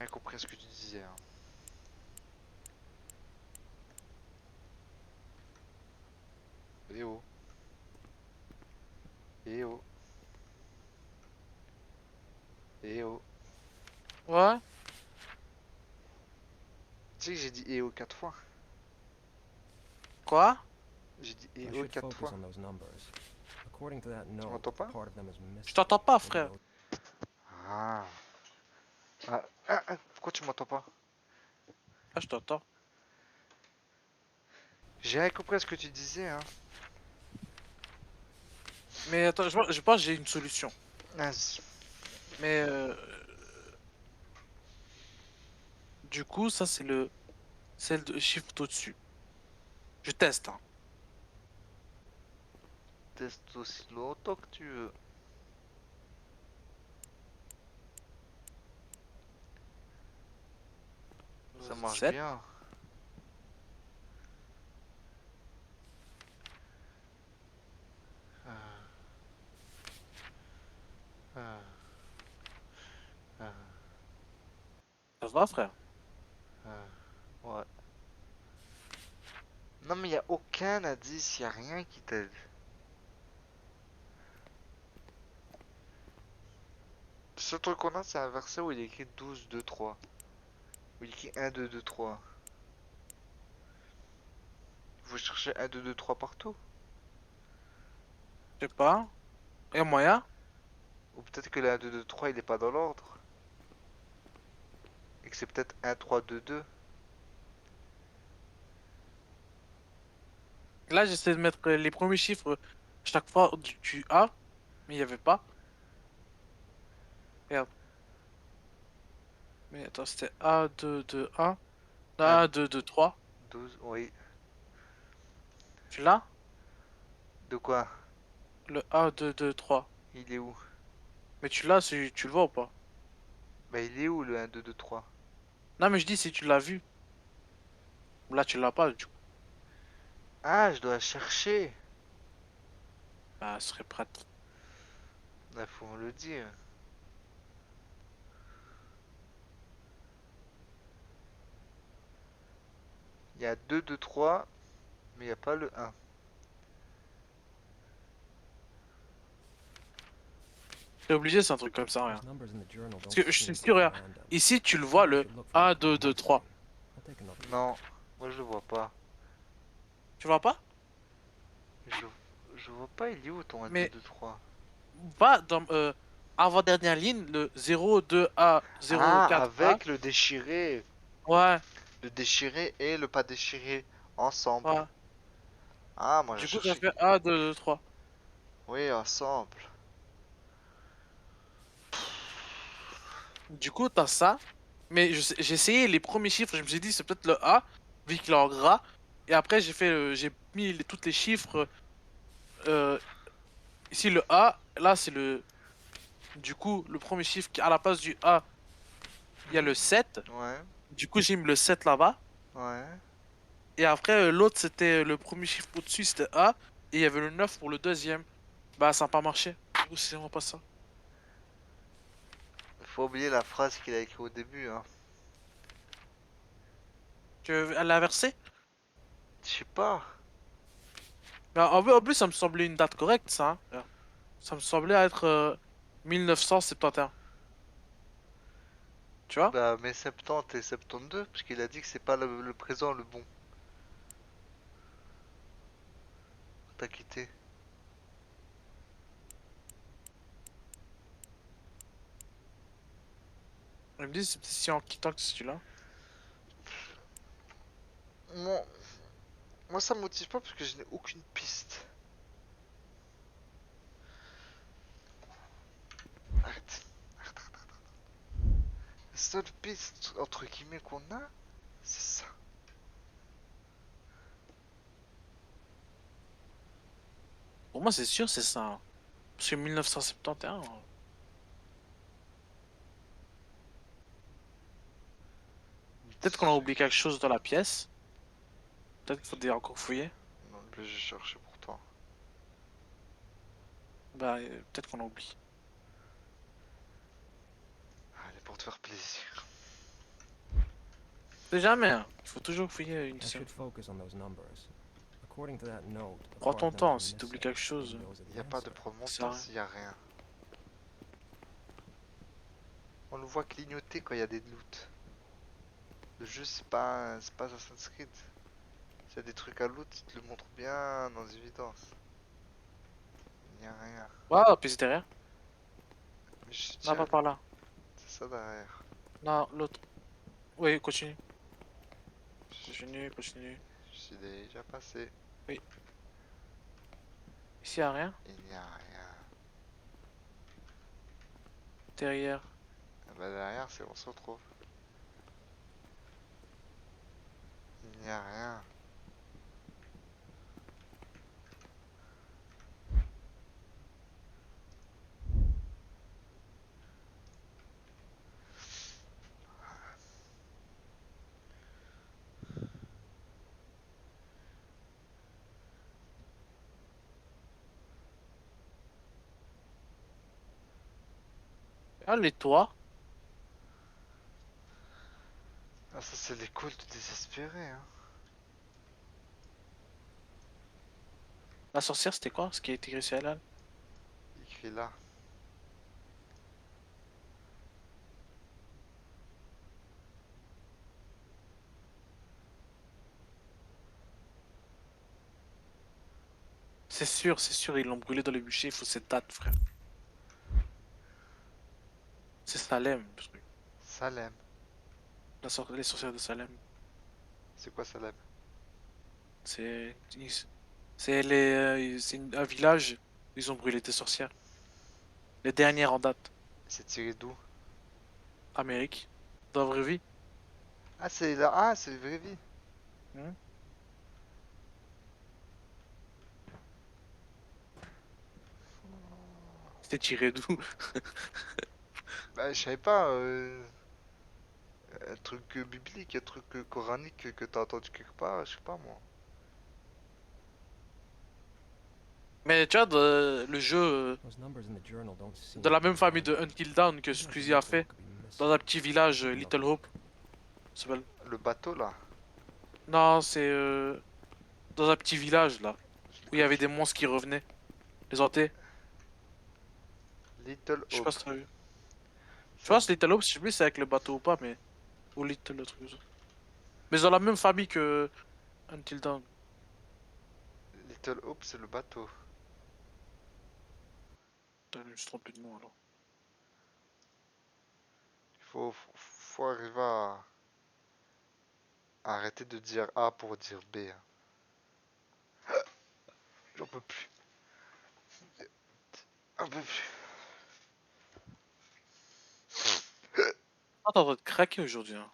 J'ai compris ce que tu disais, hein. Eh oh. Eh oh. Eh oh. Ouais. Tu sais que j'ai dit eh oh 4 fois. Quoi? J'ai dit I eh oh should 4 focus fois. on those numbers. According to that Tu note, m'entends a pas? part of them is Je missing. t'entends pas, Maybe frère. those- Ah. Pourquoi tu m'entends pas? Ah, je t'entends. J'ai rien compris à ce que tu disais, hein. Mais attends, je pense que j'ai une solution. Vas-y. Mais du coup, ça, c'est le celle de chiffre au-dessus. Je teste, hein. Teste aussi longtemps que tu veux. Ça marche 7. bien. Ah, ah, ah, Ça va, frère? ah. Ouais. Non mais y a aucun indice, y a rien qui t'aide. Le seul truc qu'on a, c'est un verset où il est écrit 12, 2, 3. Où il est écrit 1, 2, 2, 3. Vous cherchez 1, 2, 2, 3 partout. Je sais pas. Y'a moyen? Ou peut-être que le 1, 2, 2, 3 il est pas dans l'ordre. Et que c'est peut-être 1, 3, 2, 2. Là, j'essaie de mettre les premiers chiffres chaque fois du A, mais il n'y avait pas. Regarde. Mais attends, c'était A, 2, 2, 1. 1, A, 2, 2, 3. 12, oui. Tu l'as? De quoi? Le A, 2, 2, 3. Il est où? Mais tu l'as, tu le vois ou pas? Bah il est où le 1, 2, 2, 3? Non, mais je dis si tu l'as vu. Là, tu l'as pas, du coup. Ah, je dois chercher. Bah, ce serait pratique. Là, faut me le dire. Il y a 2, 2, 3, mais il n'y a pas le 1. C'est obligé, c'est un truc comme ça, those rien. numbers in the journal Parce don't que je seem suis to sûr, be regarde. random. Ici, tu le vois, Maybe I le should look for A, a 2, clue 2, once 3. again. I'll take another look. Non, moi je le vois pas. Tu vois pas? Je, je vois pas, il est où ton 1, 2, Mais 2, 3? va dans avant-dernière ligne, le 0, 2A, 0, Ah, 4A. avec le déchiré. Ouais, Le déchiré et le pas déchiré ensemble. ouais. Ah, moi je Du coup, ça cherchais. fait A, 2, 2, 3. Oui, ensemble. Du coup, t'as ça. Mais j'ai essayé les premiers chiffres, je me suis dit c'est peut-être le A, vu qu'il est en gras. Et après, j'ai mis tous les chiffres. euh, Ici, le A, là, c'est le. Du coup, le premier chiffre qui à la place du A, il y a le Mhm. 7. Ouais, Du coup, j'ai mis le 7 là-bas. ouais. Et après, l'autre, c'était le premier chiffre au-dessus, c'était A. Et il y avait le 9 pour le deuxième. Bah, ça n'a pas marché. Du coup, c'est vraiment pas ça. Faut oublier la phrase qu'il a écrite au début, hein. Elle l'a inversé? Je sais pas. Bah, en plus, ça me semblait une date correcte, ça, hein. Ça me semblait être 1971. Tu vois? Bah, mais 70 et 72, parce qu'il a dit que c'est pas le présent le bon. T'as quitté. Elle me dit, c'est peut-être si en quittant que c'est celui-là. Moi, moi ça me motive pas parce que je n'ai aucune piste. Arrête. La seule piste, entre guillemets, qu'on a, c'est ça. Pour moi, c'est sûr, c'est ça, hein. Parce que 1971. Peut-être qu'on a oublié quelque chose dans la pièce. Peut-être qu'il faudrait encore fouiller. Non, mais j'ai cherché pourtant. Bah, peut-être qu'on a oublié. Allez, pour te faire plaisir. C'est jamais, hein. Il faut toujours fouiller une I seule. should focus on those numbers. According to that note, a Prends part ton of them temps, is si t'oublies missing. quelque Maybe chose, those are Il n'y the a pas de answer. preuve c'est montant rien. s'il n'y a rien. On le voit clignoter quand il y a des loots. Le jeu, c'est pas Assassin's Creed. S'il y a des trucs à loot, il te le montre bien en évidence. Il n'y a rien. Ah, puis c'est derrière. Mais je Non, tiens, pas par là. c'est ça derrière. Non, l'autre. Oui, continue. Je, Continue, continue. je suis déjà passé. Oui. Ici, y a rien. Il n'y a rien. Derrière. Ah bah derrière, c'est où on se retrouve. Il n'y a rien. Ah, les toits. Ah, ça, c'est l'école de désespéré, hein. La sorcière, c'était quoi? Ce qui a été écrit sur elle? Écrit là. C'est sûr, ils l'ont brûlé dans le bûcher. Il faut cette date, frère. C'est Salem, le truc. Salem. Les sorcières de Salem. C'est quoi Salem? C'est. C'est les. Un village. Ils ont brûlé des sorcières. Les dernières en date. C'est tiré d'où? Amérique. Dans la vraie vie. Ah, c'est là. Ah, c'est vraie vie. Hmm. C'était tiré d'où? Bah, je savais pas. Un truc biblique, un truc coranique que t'as entendu quelque part, je sais pas moi. Mais tu vois, le jeu Those numbers in the journal don't seem de la to même be famille right. de Until Dawn que Seems like Squeezie a a detail fait could be missing. dans un petit village, Taking a Little look. Hope. Ça s'appelle. Le bateau là. Non, c'est dans un petit village là, Je l'ai où il y avait connu. des monstres qui revenaient. Les hantés. Little Je sais pas Hope. si t'as vu. Je Ça me pense dit- Little Hope, je sais plus si c'est avec le bateau ou pas, mais. Ou Little le truc. Mais dans la même famille que Until Dawn. Little Hope, c'est le bateau. Putain, je me suis trompé de nom alors. Faut arriver à arrêter de dire A pour dire B, hein. J'en peux plus. J'en peux plus. Ah, t'es en train de craquer aujourd'hui. Hein.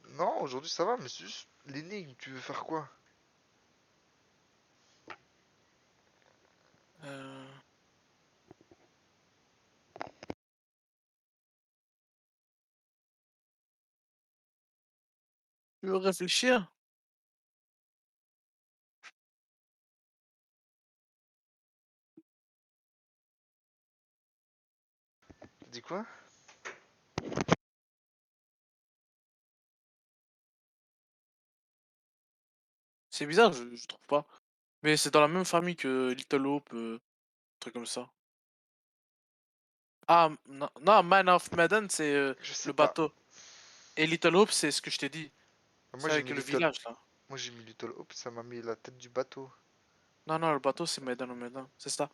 Non, aujourd'hui ça va, mais c'est juste l'énigme. Tu veux faire quoi? Euh... Tu veux réfléchir? Tu dis quoi? C'est bizarre, je trouve pas. Mais c'est dans la même famille que Little Hope, truc comme ça. Ah, non, non, Man of Medan, c'est Je sais le pas. bateau. Et Little Hope, c'est ce que je t'ai dit. Moi C'est j'ai avec mis le Little. village, là. Moi j'ai mis Little Hope, ça m'a mis la tête du bateau. Non, non, le bateau, c'est Medan of Medan. C'est ça.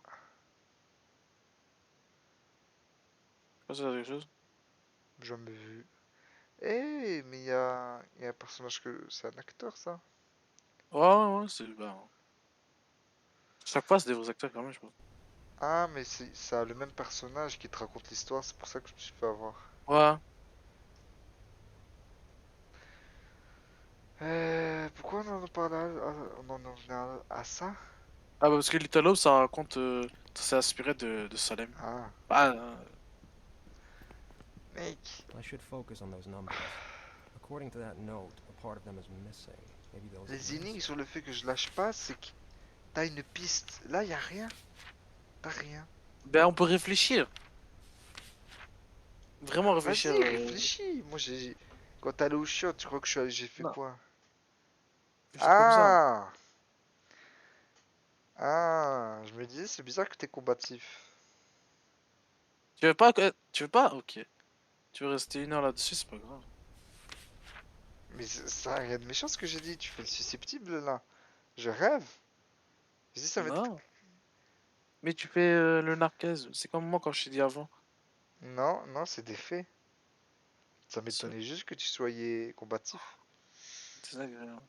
Je sais pas si c'est quelque chose. Jamais vu. Mais il y a un personnage que. C'est un acteur ça? Ouais, ouais, ouais, c'est... Ben, chaque fois, c'est des vrais acteurs, quand même, je pense. Ah, mais c'est ça a le même personnage qui te raconte l'histoire, c'est pour ça que je me suis fait avoir. Ouais. Pourquoi on en a parlé on en est à ça? Ah, bah, parce que Little Hope, ça raconte... ça s'est inspiré de Salem. Ah, Ah, mec. I should focus on those numbers. According to that note, a part of them is missing. Maybe those are Les the énigmes answers. sur le fait que je lâche pas, c'est que t'as une piste. Là, y a rien. T'as rien. ben, on peut réfléchir. Vraiment réfléchir. Vas-y, réfléchis. Moi, j'ai. Quand t'es allé au shot, tu crois que j'ai fait Non, quoi? réfléchis comme ça. Ah! Ah! Je me disais, c'est bizarre que t'es combatif. Tu veux pas que... Tu veux pas? Ok. Tu veux rester 1 heure là-dessus, c'est pas grave. Mais ça a rien de méchant ce que j'ai dit. Tu fais le susceptible là. Je rêve. Je dis, ça va être. Non. Mais tu fais le narquez. C'est comme moi quand je t'ai dit avant. Non, non, c'est des faits. Ça C'est m'étonnait juste que tu soyais combatif. désagréable. Non,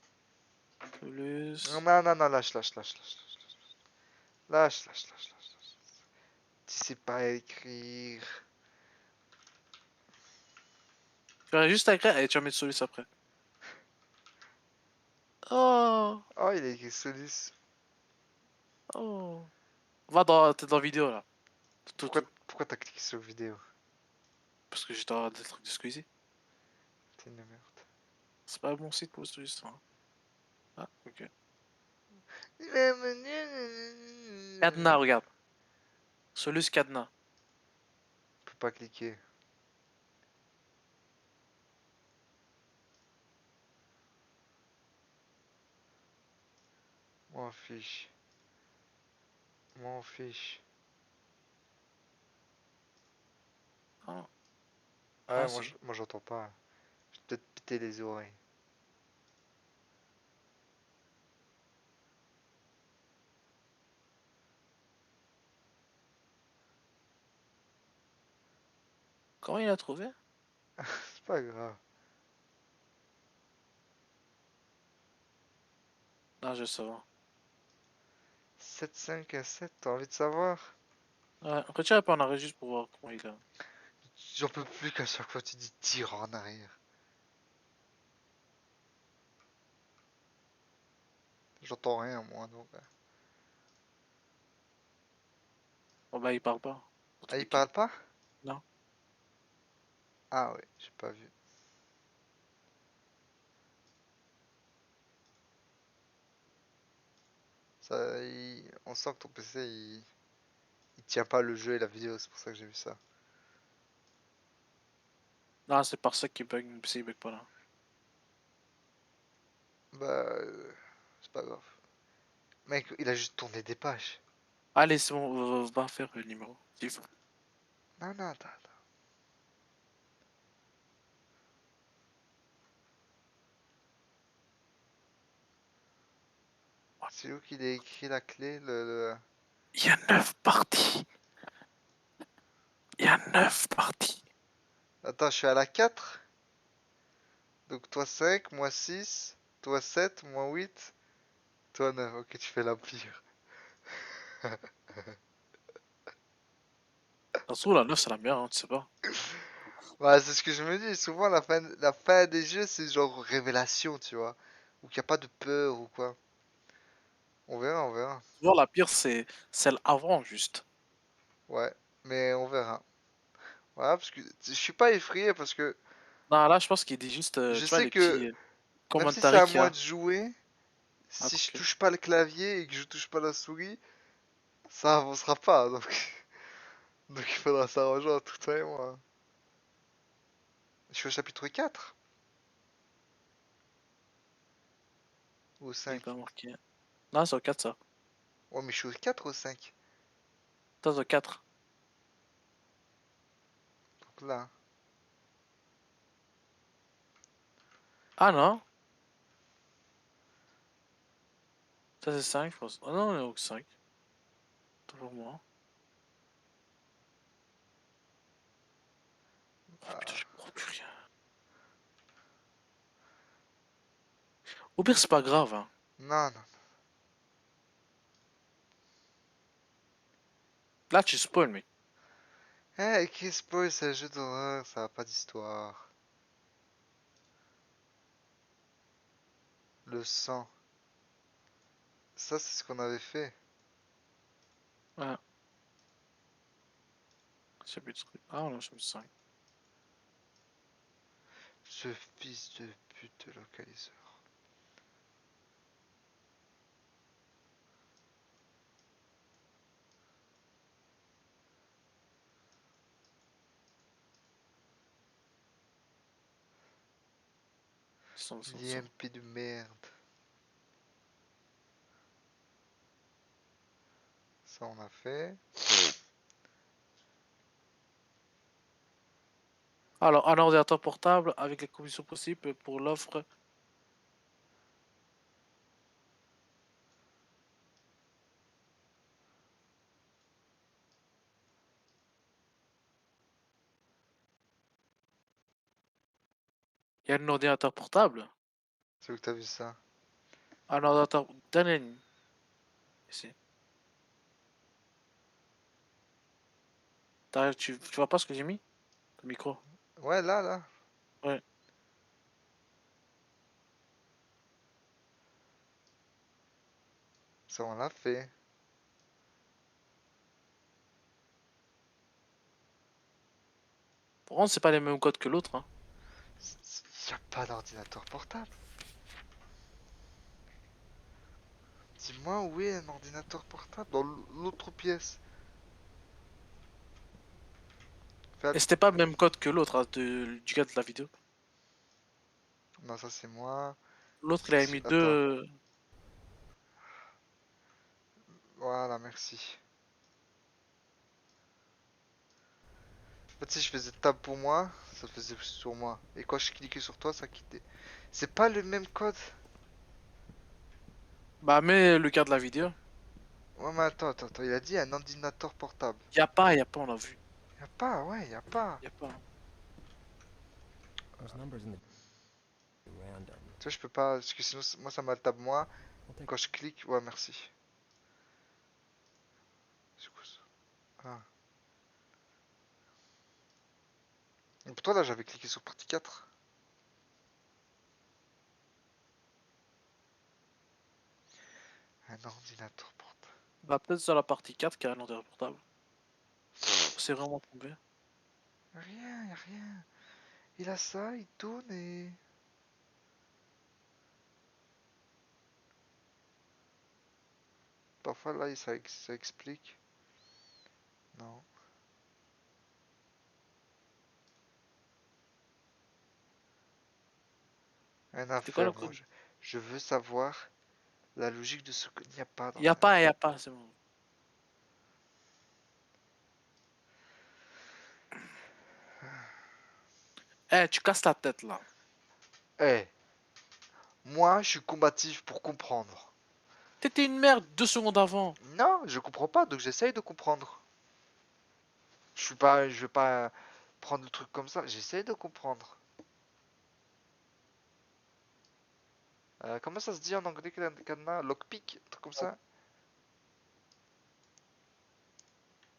Plus... non, non, lâche, lâche, lâche, lâche, lâche. Lâche, lâche, lâche, lâche, lâche. Tu sais pas écrire. Tu vas juste à écrire et tu vas mettre Solus après. Oh, Oh, il a écrit Solus. oh. Va dans... T'es dans vidéo là. Tout, Pourquoi, tout. pourquoi t'as cliqué sur vidéo? Parce que j'étais en des trucs de Squeezie. T'es une merde. C'est pas un bon site pour Solus. Hein. Ah, ok. Cadenas, regarde. Solus cadenas. Peut pas cliquer. M'en fiche. M'en fiche. Ah, Ouais, ah si. moi j'entends pas. Je vais peut-être péter les oreilles. Comment il a trouvé? C'est pas grave. Ah, je sais pas. 7-5-1-7, t'as envie de savoir? Ouais, retire un peu en arrêt juste pour voir comment il a. J'en peux plus qu'à chaque fois tu dis tire en arrière. J'entends rien moi donc. Oh bah il parle pas. Dans tous Ah, il les cas. parle pas? Non. Ah ouais, j'ai pas vu. On sent que ton PC il tient pas le jeu et la vidéo, c'est pour ça que j'ai vu ça. Non, c'est par ça qu'il bug, même s'il bug pas là. Bah, c'est pas grave. Mec, il a juste tourné des pages. Allez, c'est bon, va faire le numéro. S'il faut. Non, non, attends, attends. C'est où qu'il a écrit la clé, Il y a 9 parties. Il y a 9 parties. Attends, je suis à la 4. Donc toi 5, moi 6, toi 7, moi 8. Toi, 9, ok, tu fais l'empire. Ça se trouve, la 9 c'est la meilleure, hein, tu sais pas. Ouais, c'est ce que je me dis. Souvent, la fin des jeux, c'est genre révélation, tu vois. Ou qu'il n'y a pas de peur ou quoi. On verra, on verra. Souvent, la pire, c'est celle avant, juste. Ouais, mais on verra. Voilà, parce que je suis pas effrayé parce que Non, là, je pense qu'il dit juste, je tu vois, sais les que petits même si c'est commentaires à qu'il y moi a. de jouer, Ah, si je quoique. touche pas le clavier et que je touche pas la souris, ça avancera pas. Donc, donc il faudra s'arranger entre toi et moi. Je suis au chapitre 4 ou au Il est 5. pas marqué. Non, c'est au 4 ça. Ouais, mais je suis au 4 ou au 5. Ça, c'est au 4. Donc là, Ah non, ça c'est 5, je pense. Ah non, on est au 5. Pour moi. Oh putain, je ah, comprends plus rien. Au pire, c'est pas grave, hein. non, non. Là, tu spoil, mec. Eh, qui spoil, c'est un jeu d'horreur, ça a pas d'histoire. Le sang. Ça, c'est ce qu'on avait fait. Ouais, chapitre. Ah, on est au chapitre 5. Ce fils de pute de localiseur. Ça. L'IMP de merde. Ça, on a fait. Alors, un ordinateur portable avec les conditions possibles pour l'offre. Il y a un ordinateur portable. C'est où que t'as vu ça? Un ordinateur d'année. Ici. Tu vois pas ce que j'ai mis? Le micro. Ouais, là, là. Ouais. Ça, on l'a fait. Par contre, c'est pas les mêmes codes que l'autre, hein. Il n'y a pas d'ordinateur portable. Dis-moi où est un ordinateur portable dans l'autre pièce. Fais Et att- c'était pas le même code que l'autre, hein, du gars de la vidéo. Non, ça c'est moi. L'autre, il a mis Attends. deux. Voilà, merci. En fait, si je faisais tab pour moi, ça faisait sur moi. Et quand je cliquais sur toi, ça quittait. C'est pas le même code. Bah, mais le gars de la vidéo. Ouais, mais attends. Il a dit un ordinateur portable. Y a pas, on l'a vu. Y a pas, ouais, y a pas. Y a pas. Those numbers in the random. Tu vois, je peux pas. Parce que sinon, moi, ça m'a tab moi. I'll take Quand je clique, ouais, merci. C'est quoi ça? Ah. Et pour toi, là, j'avais cliqué sur partie 4. Un ordinateur portable. Bah, peut-être sur la partie 4 qu'il y a un ordinateur portable. C'est vraiment tombé. Rien, y a rien. Il a ça, il tourne et. Parfois, là, ça explique. Non. Rien à C'était quoi le faire, moi. code? Je veux savoir la logique de ce qu'il n'y a pas dans Y a la. pas, y a pas, c'est bon. Eh, tu casses la tête là. Eh, moi, je suis combatif pour comprendre. T'étais une merde 2 secondes avant. Non, je comprends pas, donc j'essaye de comprendre. Je vais pas prendre le truc comme ça. J'essaye de comprendre. Comment ça se dit en anglais cadenas? Lockpick? Un truc comme ça?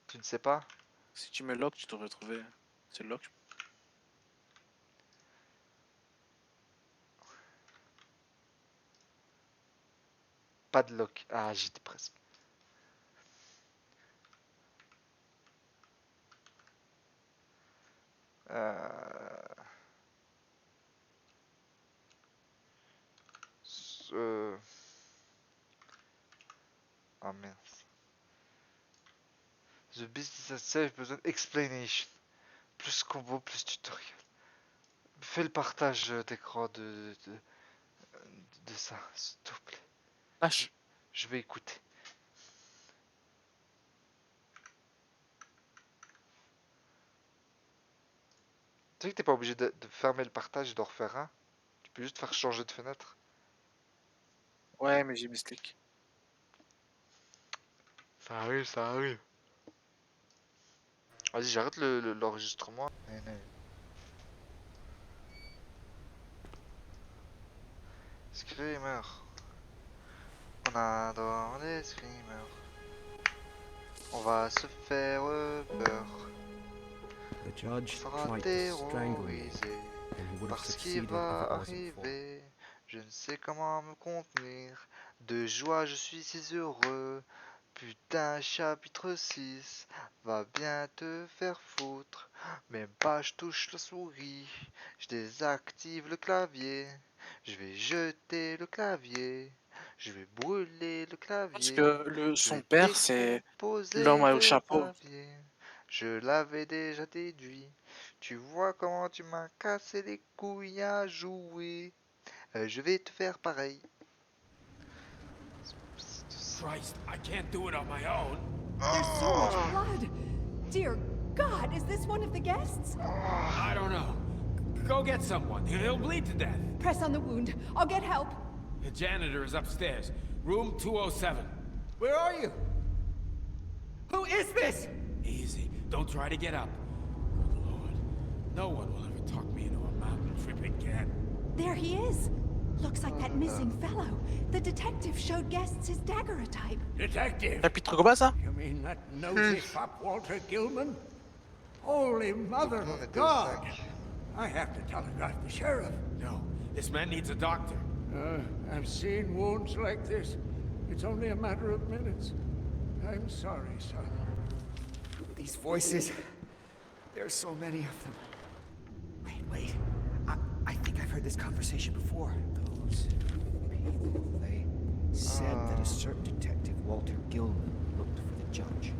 Tu ne sais pas? Si tu mets lock, tu devrais trouver. C'est lock. Padlock. Ah, j'étais presque. Euh... ce- Ah mince. The business itself besoin d'explanation. Plus combo, plus tutoriel. Fais le partage d'écran de ça, s'il te plaît. Lâche. Je vais écouter. Tu sais que t'es pas obligé de fermer le partage et d'en refaire un. Tu peux juste faire changer de fenêtre. Ouais, mais j'ai mis stick. Ça arrive, ça arrive. Vas-y, j'arrête l'enregistrement. Screamer. On adore les screamers. On va se faire peur. The judge Sera tried to strangle me, terrorisé. and he would have Parce qu'il succeeded if va it wasn't for. arriver. Je ne sais comment me contenir. De joie, je suis si heureux. Putain, chapitre 6 va bien te faire foutre. Même pas, je touche la souris. Je désactive le clavier. Je vais jeter le clavier. Je vais brûler le Parce clavier. que Je son vais père, c'est décomposer l'homme au le chapeau. clavier. Je l'avais déjà déduit. Tu vois comment tu m'as cassé les couilles à jouer. Je vais te faire pareil. Christ, I can't do it on my own. There's so much blood. Dear God, is this one of the guests? I don't know. Go get someone. He'll bleed to death. Press on the wound. I'll get help. The janitor is upstairs. Room 207. Where are you? Who is this? Easy. Don't try to get up. Good Lord. No one will ever talk me into a mountain trip again. There he is. Looks like that missing fellow. The detective showed guests his daguerreotype. Detective. Chapitre combien ça? You mean that nosy fop Walter Gilman? Holy Mother On of était au God! 5. I have to telegraph the sheriff. No. This man needs a doctor. I've seen wounds like this. It's only a matter of minutes. I'm sorry, son. These voices. There's so many of them. Wait. I think I've heard this conversation before. Those people, they said that a certain detective, Walter Gilman, looked for the judge.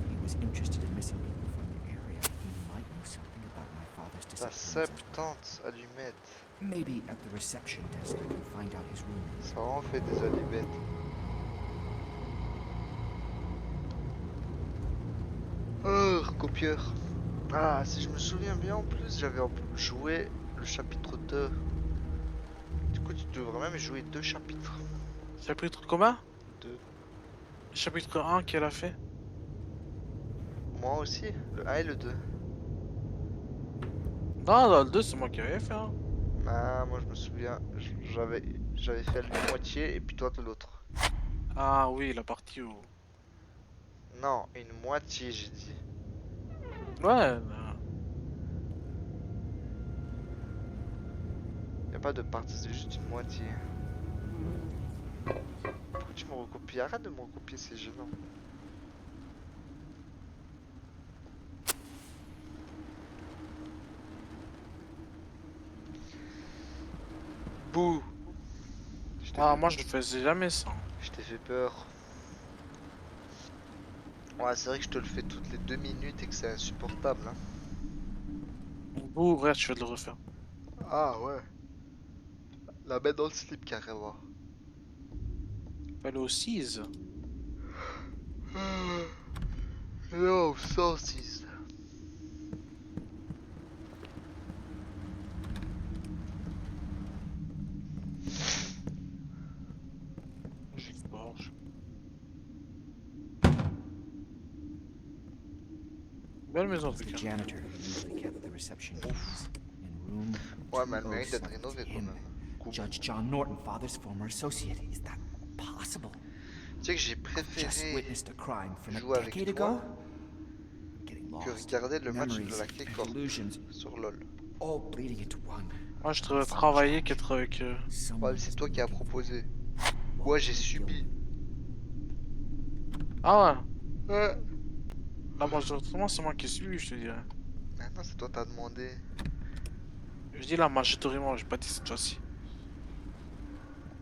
He was interested in missing people from the area. He might know something about my father's T'as disappearance. 70 allumettes. Maybe at the reception desk I can find out his room. Ça en fait des allumettes. Oh, copieur. Ah, si je me souviens bien en plus, j'avais joué le chapitre 2. Du coup, tu devrais même jouer 2 chapitres. Chapitre combien? 2. Chapitre 1 qu'elle a fait. Moi aussi, le 1 et le 2. Non, dans le 2, c'est moi qui avais fait. Hein. Ah, moi je me souviens, j'avais fait la moitié et puis toi l'autre. Ah oui, la partie où. Non, une moitié j'ai dit. Ouais, Y a pas de partie, c'est juste une moitié. Pourquoi tu me recopies? Arrête de me recopier, c'est gênant. Bouh! ah, moi je faisais jamais ça. Je t'ai fait peur. Ouais, c'est vrai que je te le fais toutes les 2 minutes et que c'est insupportable. Hein. Ouh, ouais, tu vas le refaire. Ah ouais. La mettre dans le slip carrément. Faut aller au 6. Non, 106. Belle maison en It's tout the cas. janitor who usually kept the reception keys. In room Ouais, mais elle mérite d'être 207, rénovée quand him. même. coup. Judge John Norton, father's former associate. Is that possible? Tu sais que j'ai Just préféré witnessed a crime from jouer a avec decade toi ago? I'm getting que lost. regarder le match de Memories la K and Corp illusions sur LoL. all bleeding into one. Moi, je devrais travailler qu'être avec. Someone Ouais, c'est has toi been qui as looking for proposé. me. Moi, j'ai Walter subi. Ah ouais. Ouais. Là, moi, c'est moi qui suis, je te dirais. Maintenant, c'est toi qui as demandé. Je dis là, majoritairement, j'ai pas dit cette fois-ci.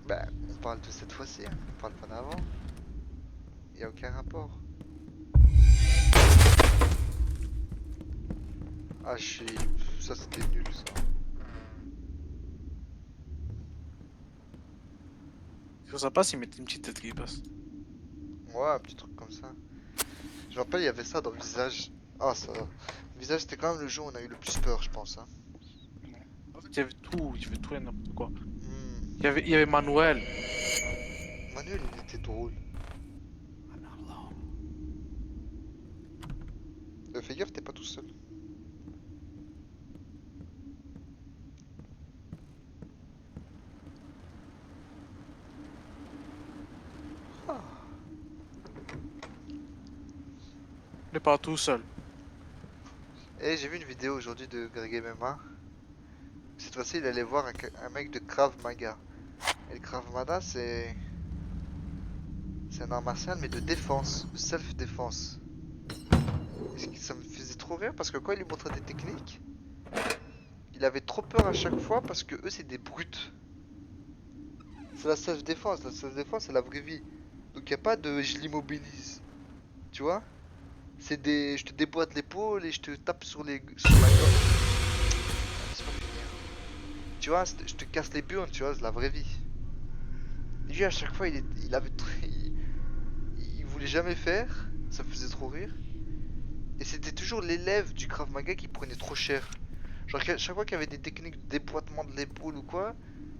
Bah, on parle de cette fois-ci, hein. On parle pas d'avant. Y a aucun rapport. Ah, je suis. Ça, c'était nul, ça. Je sais pas s'ils mettent une petite tête qui passe. Ouais, un petit truc comme ça. Je me rappelle, il y avait ça dans Visage. Ah, ça. Visage, c'était quand même le jeu où on a eu le plus peur, je pense. Hein. En fait, il y avait tout et n'importe quoi. Hmm. Il y avait Manuel. Manuel, il était drôle. I'm not alone. Fais gaffe, t'es pas tout seul. Il est pas tout seul. Et j'ai vu une vidéo aujourd'hui de Greg MMA. Cette fois-ci, il allait voir un mec de Krav Maga. Et le Krav Maga, c'est un art martial, mais de défense, de self-défense. Et ça me faisait trop rire parce que quand il lui montrait des techniques, il avait trop peur à chaque fois parce que eux, c'est des brutes. C'est la self-défense. La self-défense, c'est la vraie vie. Donc, il n'y a pas de je l'immobilise. Tu vois? C'est des je te déboîte l'épaule et je te tape sur la gorge. Laisse-moi finir. Tu vois, je te casse les burnes, tu vois, c'est la vraie vie. Et lui, à chaque fois, il avait il voulait jamais faire, ça me faisait trop rire. Et c'était toujours l'élève du Krav Maga qui prenait trop cher. Genre, chaque fois qu'il y avait des techniques de déboîtement de l'épaule ou quoi,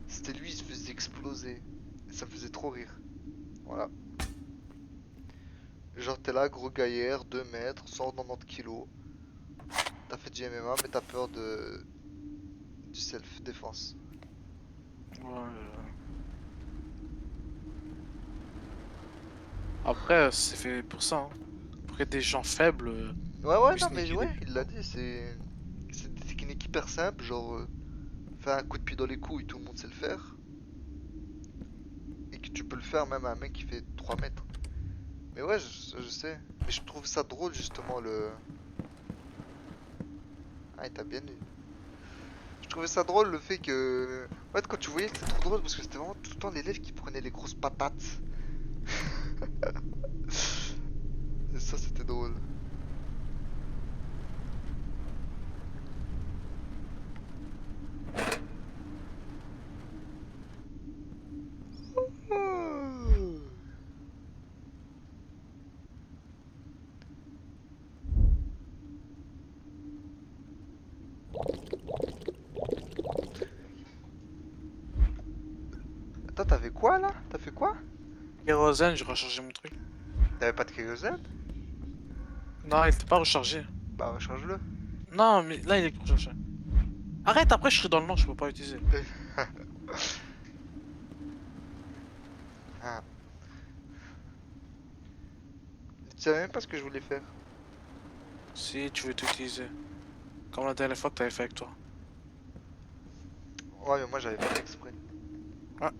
c'était lui, il se faisait exploser. Et ça me faisait trop rire. Voilà. Genre, t'es là, gros gaillard, 2 mètres, 190 kilos. T'as fait du MMA, mais t'as peur du self-défense. Ouais, Après, c'est fait pour ça. Hein. Pour que des gens faibles. Ouais, ouais, puissent non, mais niquer ouais, des il gens. l'a dit, c'est des techniques hyper simples, genre faire un coup de pied dans les couilles, tout le monde sait le faire. Et que tu peux le faire même à un mec qui fait 3 mètres. Mais ouais, je sais. Mais je trouve ça drôle, justement, le. Ah, il t'a bien eu. Je trouvais ça drôle le fait que. En fait, quand tu voyais, c'était trop drôle parce que c'était vraiment tout le temps l'élève qui prenait les grosses patates. Et ça, c'était drôle. Attends, t'avais quoi là? T'as fait quoi? Kérosène, j'ai rechargé mon truc. T'avais pas de kérosène? Non, il était pas rechargé. Bah, recharge-le. Non, mais là, il est rechargé. Arrête, après, je serai dans le noir, je peux pas utiliser. Ah. Tu savais même pas ce que je voulais faire. Si tu veux t'utiliser. Comme la dernière fois que t'avais fait avec toi. Ouais, mais moi j'avais pas fait exprès. Ah.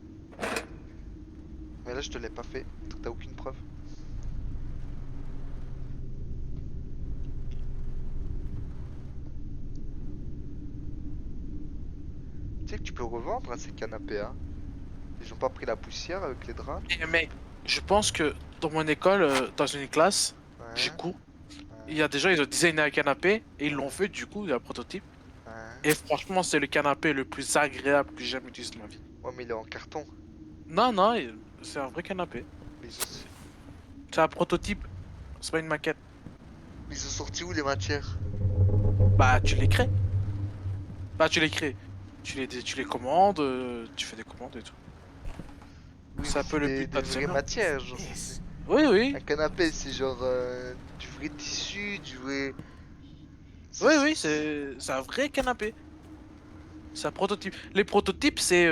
Mais là, je te l'ai pas fait. Donc t'as aucune preuve. Tu sais que tu peux revendre hein, ces canapés, hein. Ils ont pas pris la poussière avec les draps. Mais je pense que dans mon école, dans une classe, Ouais, j'ai cours. ouais, Il y a des gens, ils ont designé un canapé et ils l'ont fait, du coup, il y a un prototype. ouais. Et franchement, c'est le canapé le plus agréable que j'ai jamais utilisé de ma vie. Ouais, mais il est en carton. Non, non, c'est un vrai canapé. Mais C'est un prototype, c'est pas une maquette. ils ont sorti où les matières? Bah, tu les crées. Bah, tu les crées. Tu les commandes, tu fais des commandes et tout. Oui, C'est un mais peu le des, but des vraies d'Alzheimer. matières, genre. Oui, oui. Un canapé, c'est genre du vrai tissu, du vrai. Oui, oui, c'est un vrai canapé. C'est un prototype. Les prototypes, c'est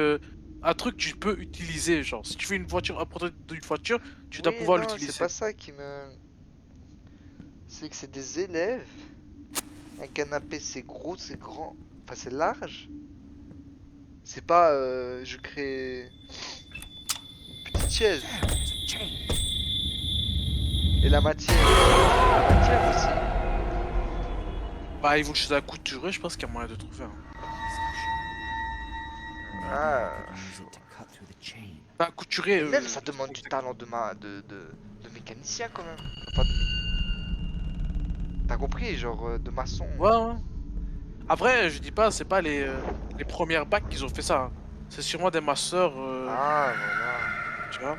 un truc que tu peux utiliser. Genre, si tu fais une voiture, un prototype d'une voiture, tu dois Oui, pouvoir non, c'est l'utiliser. pas ça qui me... C'est que c'est des élèves. Un canapé, c'est gros, c'est grand. Enfin, c'est large. C'est pas... je crée... une petite chaise. There's a chain. Et la matière. La matière aussi. Bah, ils vont chez un couturier, je pense qu'il y a moyen de trouver. Hein. Ah... I could use it to cut through the chain. Bah, un couturier. Et même ça demande du talent de mécanicien quand même. Enfin, T'as compris, genre de maçon. Ouais, ouais. Après, je dis pas, c'est pas les premières bacs qu'ils ont fait ça. Hein. C'est sûrement des masters, Ah voilà. tu vois.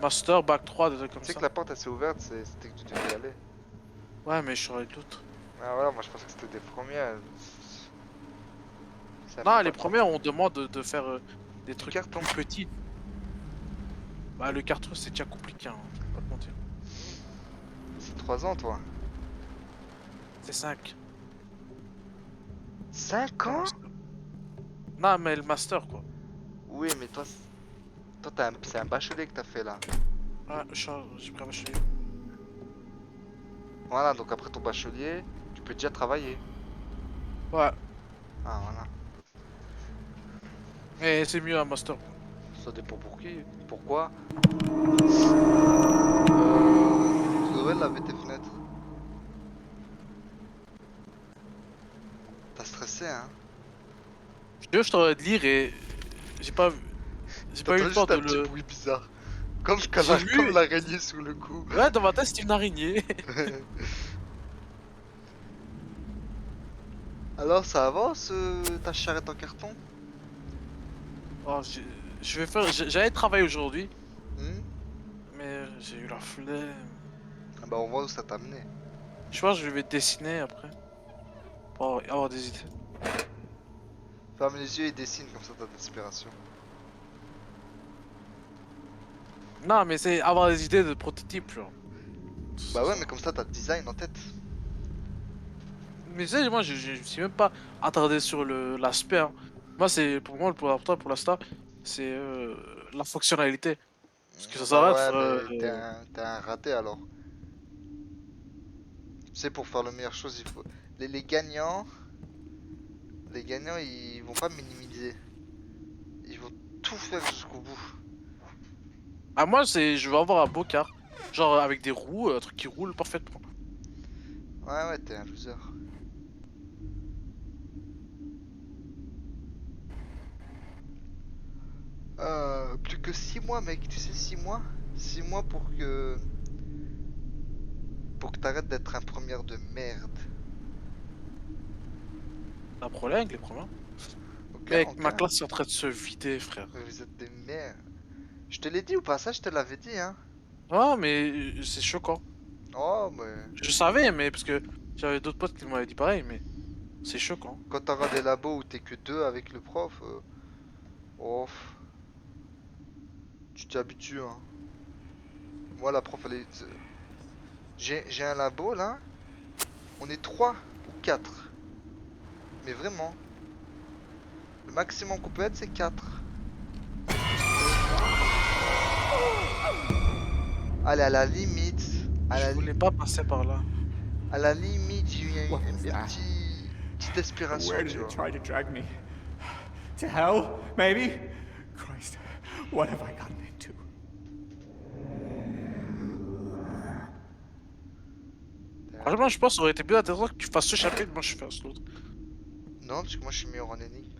Master, bac 3, des trucs comme Tu sais ça. que la porte elle s'est ouverte, c'était que tu devais y aller. Ouais, mais je saurais d'autres. Ah voilà, moi je pensais que c'était des premières. Ça Non, fait les pas premières, on demande de faire des du trucs carton. plus petits. Bah, le carton, c'est déjà compliqué, hein. Faut pas te mentir. C'est 3 ans toi. C'est 5. 5 ans? Non, mais le master, quoi. Oui, mais toi, c'est un bachelier que t'as fait là. Ah, j'ai pris un bachelier. Voilà, donc après ton bachelier, tu peux déjà travailler. Ouais, Ah voilà. et c'est mieux un master. Ça dépend pour qui. Pourquoi? Tu devrais laver tes fenêtres. T'as stressé hein? Je t'aurais de lire et j'ai pas vu. J'ai pas eu T'entends le temps juste de un petit le. bruit bizarre. Comme, J'ai vu. comme l'araignée sous le cou. Ouais, dans ma tête, c'était une araignée. Alors ça avance ta charrette en carton? Oh, je vais faire. J'allais travailler aujourd'hui, Hmm. mais j'ai eu la flemme. Ah bah on voit où ça t'a amené. Je pense que je vais dessiner après. Pour avoir des idées. Ferme les yeux et dessine comme ça t'as de l'inspiration. Non, mais c'est avoir des idées de prototypes, genre. Bah ouais mais comme ça t'as le design en tête. Mais tu sais, moi, je me suis même pas attardé sur l'aspect. Hein. Moi, c'est pour moi le plus important pour l'instant, c'est la fonctionnalité. Parce que ça Bah va ouais être. mais t'es un raté alors. Tu sais pour faire la meilleure chose il faut... Les gagnants... Les gagnants ils vont pas minimiser. Ils vont tout faire jusqu'au bout. Ah, moi, je veux avoir un beau car. Genre avec des roues, un truc qui roule parfaitement. Ouais ouais t'es un loser. Plus que 6 mois mec, tu sais 6 mois? 6 mois pour que... Pour que t'arrêtes d'être un première de merde. T'as un problème avec les premiers? Aucun, Mec, ma aucun. classe est en train de se vider, frère. Mais vous êtes des merdes. Je te l'ai dit ou pas ça? Je te l'avais dit hein. Ah, mais c'est choquant. Oh mais... Je savais, mais parce que j'avais d'autres potes qui m'avaient dit pareil, mais c'est choquant. Quand t'auras des labos où t'es que 2 avec le prof... Oh... Tu t'habitues hein. Moi la prof elle est... J'ai un labo là. On est 3 ou 4. Mais vraiment. Le maximum qu'on peut être c'est 4. Allez à la limite. Je voulais pas passer par là. À la limite j'ai eu What un was that? petite inspiration Where tu did vois. it try to drag me? To hell, maybe? Christ, what have I gotten into? Franchement, je pense que ça aurait été plus intéressant que tu fasses ce chapitre, moi je fasse l'autre. Non parce que moi je suis meilleur en énigme.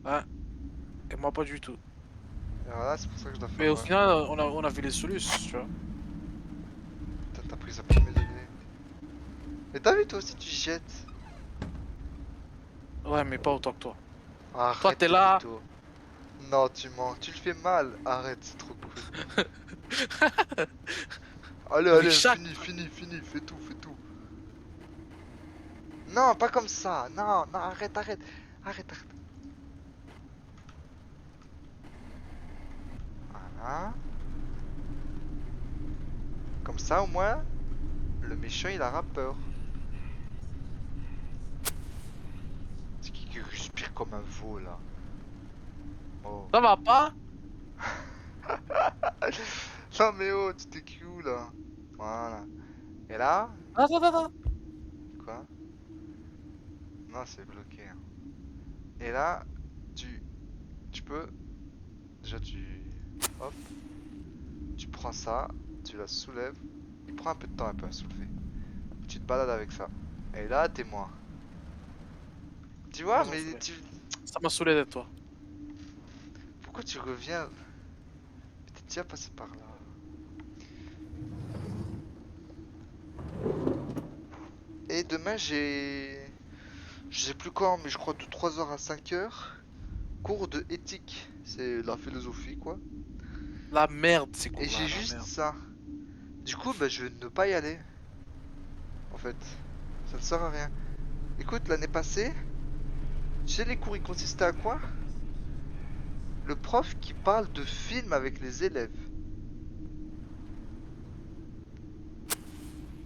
Ouais. Et moi pas du tout. Alors là c'est pour ça que je dois faire... Mais au final, on a vu les solutions, tu vois. Putain, t'as pris ça premier degré. Mais t'as vu toi aussi tu jettes. Ouais, mais pas autant que toi. Arrête, Toi, t'es là. Tito. Non tu mens, tu le fais mal. Arrête c'est trop cool. Allez, Avec allez, chaque- fini, fais tout. Non, pas comme ça, non, arrête. Voilà. Comme ça, au moins, le méchant, il aura peur. C'est qui respire comme un veau, là? Oh. Ça va pas? Non mais oh, tu t'es où là? Voilà. Et là? Attends, attends, attends. Quoi? Non, c'est bloqué, hein. Et là, tu peux... Déjà, hop. Tu prends ça, tu la soulèves. Il prend un peu de temps un peu à soulever. Tu te balades avec ça. Et là, t'es moi. Tu vois, Ça m'a mais saoulé. tu... Ça m'a saoulé d'être toi. Pourquoi tu reviens? T'es déjà passé par là. Et demain, je sais plus quand, mais je crois de 3h à 5h. Cours de éthique. C'est la philosophie, quoi. La merde, c'est Et cours j'ai là, la juste merde. ça. Du coup, bah, je vais ne pas y aller. En fait, ça ne sert à rien. Écoute, l'année passée, tu sais les cours ils consistaient à quoi? Le prof qui parle de films avec les élèves.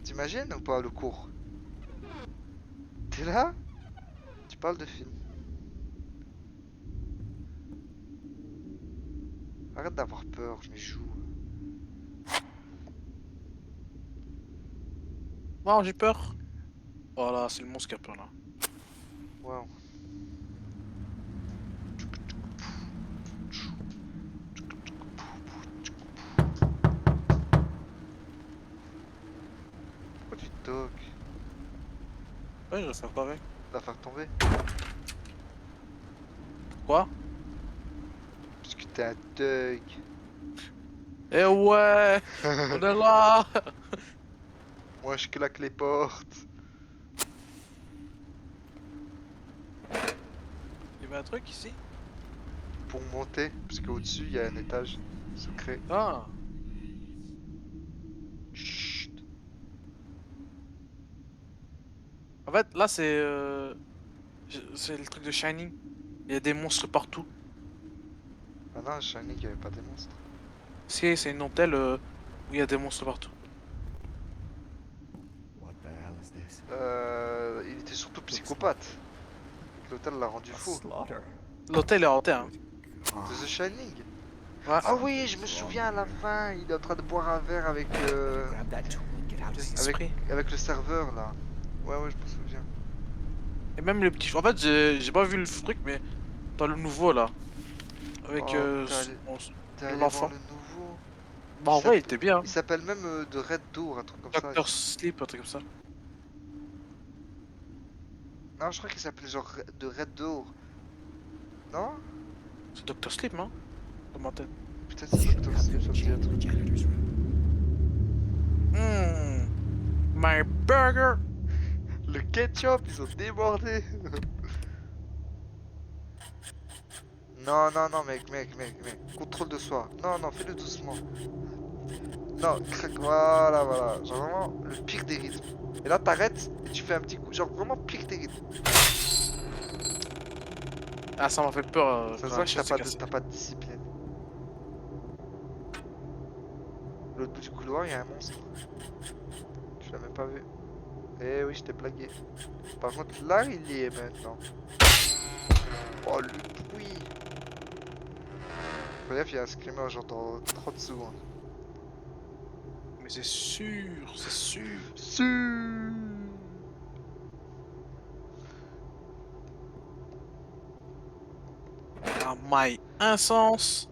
T'imagines ou pas le cours? T'es là? Tu parles de films. Arrête d'avoir peur, mais joue. Non, j'ai peur. Voilà, c'est le monstre qui a peur là. Waouh. Pourquoi tu toques? Ouais, je vais faire quoi avec? La faire tomber? Quoi? Parce que t'es un thug. Eh ouais! On est là! Moi je claque les portes. Il y avait un truc ici? Pour monter, parce qu'au-dessus il y a un étage secret. Ah! Chut. En fait, là, c'est le truc de Shining. Il y a des monstres partout. Ah non, Shiny, il n'y avait pas des monstres. C'est une hôtel où il y a des monstres partout. What the hell is this? Il était surtout psychopathe. L'hôtel l'a rendu A fou. slaughter. L'hôtel est hanté, hein. De The Shining. Ouais. Ah oui, je me souviens à la fin, il est en train de boire un verre avec, Grab that tool and get out of here. Esprit. avec le serveur là. Ouais, ouais, je me souviens. Et même les petits. En fait, j'ai pas vu le truc, mais dans le nouveau là. Avec Oh, t'es allé- T'es allé l'enfant. voir le nouveau. Bah, en vrai, il était bien. Il s'appelle même de Red Door, un truc comme ça. Doctor Sleep, un truc comme ça. Non, je crois qu'il s'appelait genre de Red Door. Non? C'est Doctor Sleep, non? Dans ma tête. Peut-être c'est Dr. Sleep, ça me dit un truc. Janitor's room. My burger! Le ketchup, ils ont débordé. Non, non, non, mec. Contrôle de soi. Non, non, fais-le doucement. Non, crac, voilà. Genre vraiment le pire des rythmes. Et là, t'arrêtes et tu fais un petit coup. Genre vraiment pire des rythmes. Ah, ça m'a fait peur. Ça se quand voit la que chaise s'est cassée. t'as pas de discipline. L'autre bout du couloir, il y a un monstre. Tu l'as même pas vu. Eh oui, je t'ai blagué. Par contre, là, il y est maintenant. Oh, le bruit. Bref, il y a un screamer genre dans 30 secondes. Mais c'est sûr, c'est sûr. Un maille insens.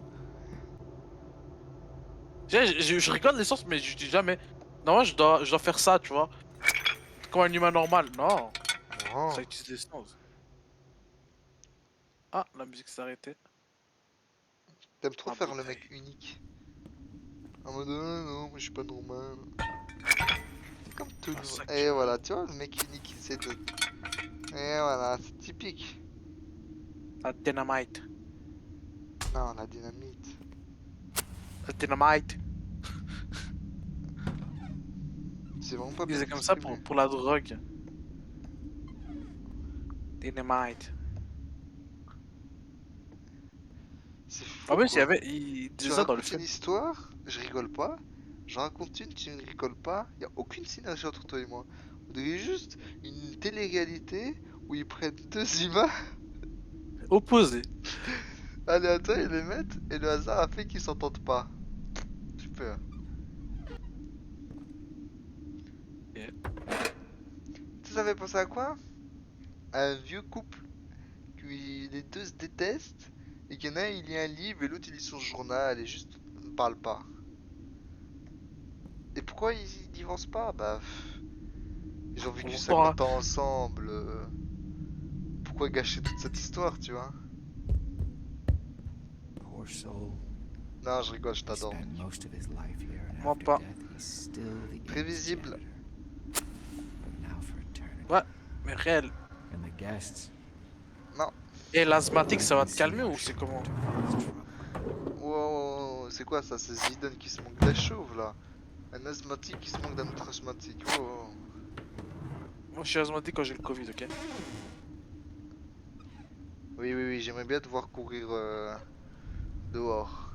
Je rigole l'essence, mais je dis jamais. Non, je dois faire ça, tu vois. Comme un humain normal. Non, Non. ça utilise l'essence. Ah, la musique s'est arrêtée. T'aimes trop Ah, faire le bouteille. mec unique. En mode non, moi je suis pas normal. Comme tout le Ah, monde. ça Et que- voilà, tu vois, le mec unique il sait de. Et voilà, c'est typique. La dynamite. Non, la dynamite. La dynamite. C'est vraiment pas Ils bien disaient comme ça exprimé. pour la drogue. Dynamite. C'est fou. Ah oui, il y quoi. avait. Il Tu disait ça dans le racontes une film. histoire, je rigole pas. J'en raconte une, tu ne rigoles pas. Y a aucune synergie entre toi et moi. On dirait juste une télé-réalité où ils prennent deux humains Opposé. aléatoires, ils les mettent et le hasard a fait qu'ils s'entendent pas. Super. Yeah. Tu sais, ça fait penser à quoi? À un vieux couple qui les deux se détestent et qu'il y en a un il lit un livre et l'autre il lit son journal et juste ne parle pas. Et pourquoi ils divorcent pas? Bah, ils ont vécu Pourquoi? 50 ans ensemble. Pourquoi gâcher toute cette histoire, tu vois? Poor soul. Non, je rigole, je He t'adore. spent most of his life here, and Moi after pas. death, he's still the inn's Prévisible. janitor. But now for eternity. Ouais, mais réel. And the guests. Non. Et l'asthmatique, ça va te See calmer our ou c'est comment? ship to cause trouble. Wow, c'est quoi ça? C'est Zidane qui se moque d'un chauve là. Un asthmatique qui se moque d'un autre asthmatique. Oh. Moi, je suis asthmatique quand j'ai le Covid, ok? Oui, oui, oui, j'aimerais bien te voir courir dehors.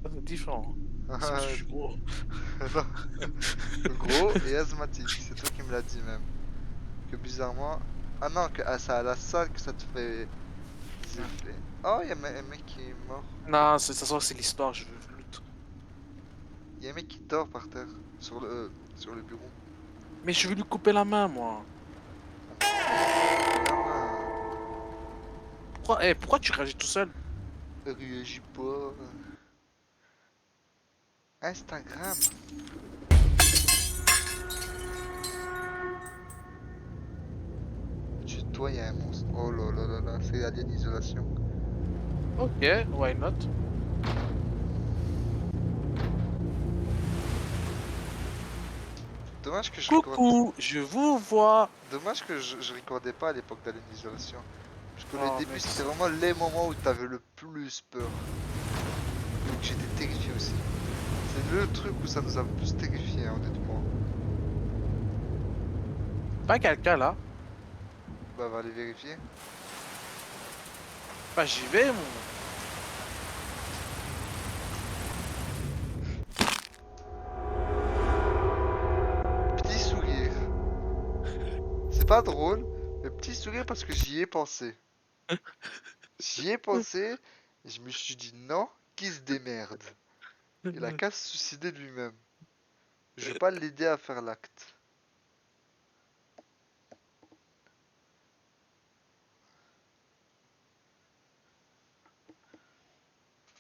C'est différent. C'est parce que je suis gros. Non. Gros et asthmatique, c'est toi qui me l'as dit même. Que bizarrement. Ah non, que ça à la salle que ça te fait des effets. Oh, il y a un mec qui est mort. Non, ça se voit que c'est l'histoire, je veux loot. Il y a un mec qui dort par terre sur le bureau. Mais je vais lui couper la main, moi. Ah, Pourquoi tu réagis tout seul? réagis pas. Instagram. Toi, il y a un monstre. Oh là là là là, c'est Alien Isolation. Ok, why not? Dommage que je recorde... Coucou, je vous vois. Dommage que je recordais pas à l'époque d'Alien Isolation. Parce que Oh, le début, mec. c'était vraiment les moments où t'avais le plus peur. Donc j'étais terrifié aussi. C'est le truc où ça nous a le plus terrifié, hein, honnêtement. Pas quelqu'un là. Bah, va aller vérifier. Bah, j'y vais, mon. Petit sourire. C'est pas drôle, mais petit sourire parce que j'y ai pensé. J'y ai pensé et je me suis dit non, qui se démerde. Il a qu'à se suicider lui-même. Je vais pas l'aider à faire l'acte.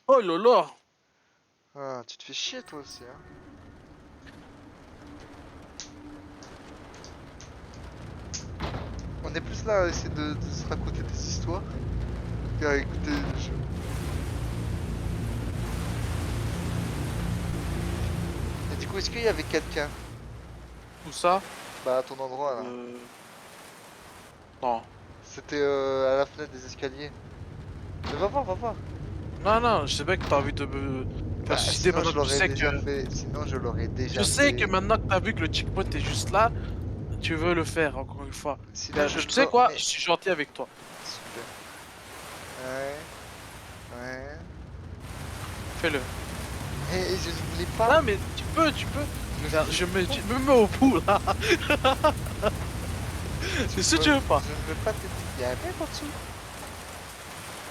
Oh lolo. Ah, tu te fais chier toi aussi, hein. On est plus là à essayer de se raconter des histoires qu'à écouter le jeu. Et du coup, est-ce qu'il y avait quelqu'un? Tout ça. Bah, à ton endroit là. Non. C'était à la fenêtre des escaliers. Mais va voir, va voir. Non, non, je sais pas que t'as envie de me faire suicider Sinon, je maintenant que tu l'aurais sais déjà que. fait. Sinon, je l'aurais déjà Je sais fait. que maintenant que t'as vu que le checkpoint est juste là, tu veux le faire encore une fois. Sinon, Tu sais quoi? Je suis gentil avec toi. Super. Ouais. Ouais. Fais-le. Et je ne voulais pas. Ah, mais tu peux. Regarde, je me mets au bout là. C'est ce que tu veux pas. Je ne veux pas t'aider. Il y a un mec en dessous.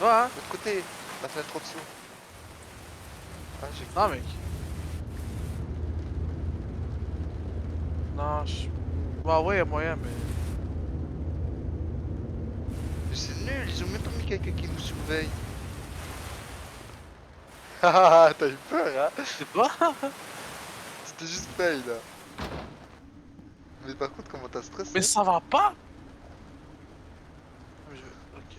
Ouais, hein. De l'autre côté. La fenêtre en dessous. Ah, j'ai... Non, mec. Non, je. Bah, ouais, y'a moyen, mais. Mais c'est nul, ils ont même pas mis quelqu'un qui nous surveille. Haha, t'as eu peur, hein? C'est pas. C'était juste fail là. Mais par contre, comment t'as stressé? Mais ça va pas. Ok.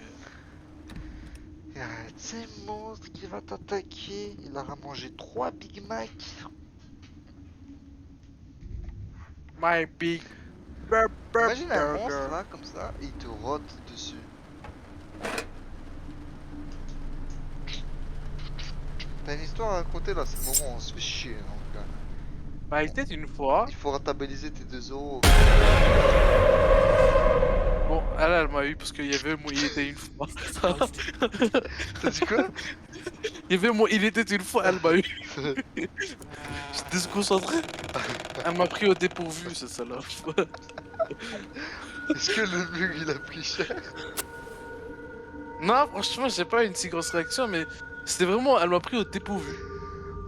Il y a un de ces monstres qui va t'attaquer. Il aura mangé 3 Big Mac. My big. Imagine un monstre là, comme ça, et il te rote dessus. T'as une histoire à raconter là, c'est le moment où on se fait chier. Donc, Bah, il était une fois. il faut rentabiliser tes 2 euros. Bon, elle m'a eu parce qu'il y avait moi, il était une fois. T'as dit quoi? Il y avait moi, il était une fois, elle m'a eu. J'étais déconcentré. Elle m'a pris au dépourvu, c'est ça là. Est-ce que le mur il a pris cher? Non, franchement, j'ai pas une si grosse réaction, mais c'était vraiment, elle m'a pris au dépourvu.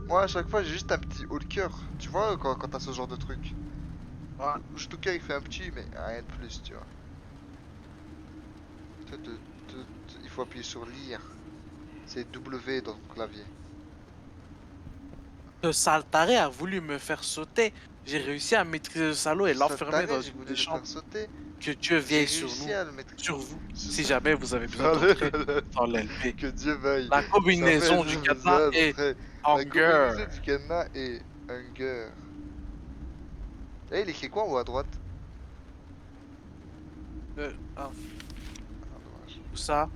Moi, à chaque fois, j'ai juste un petit haut le cœur. Tu vois, quand t'as ce genre de truc. Ouais. Juste le cœur, il fait un petit, mais rien de plus, tu vois. Il faut appuyer sur lire. C'est W dans ton clavier. Le sale taré a voulu me faire sauter. J'ai réussi à maîtriser le salaud et Ça l'enfermer dans j'ai une voulu des le chambres. faire sauter. Que Dieu J'ai veille sur réussi nous, à le maîtriser. sur vous, si jamais vous avez besoin Allez, d'entrer allez. dans l'LP. Que Dieu veuille. La combinaison Jamais du j'ai cadenas besoin est d'entrer. La Hunger. combinaison du cadenas est Hunger. Eh, il écrit quoi en haut à droite? Ah, Ah, dommage. où ça?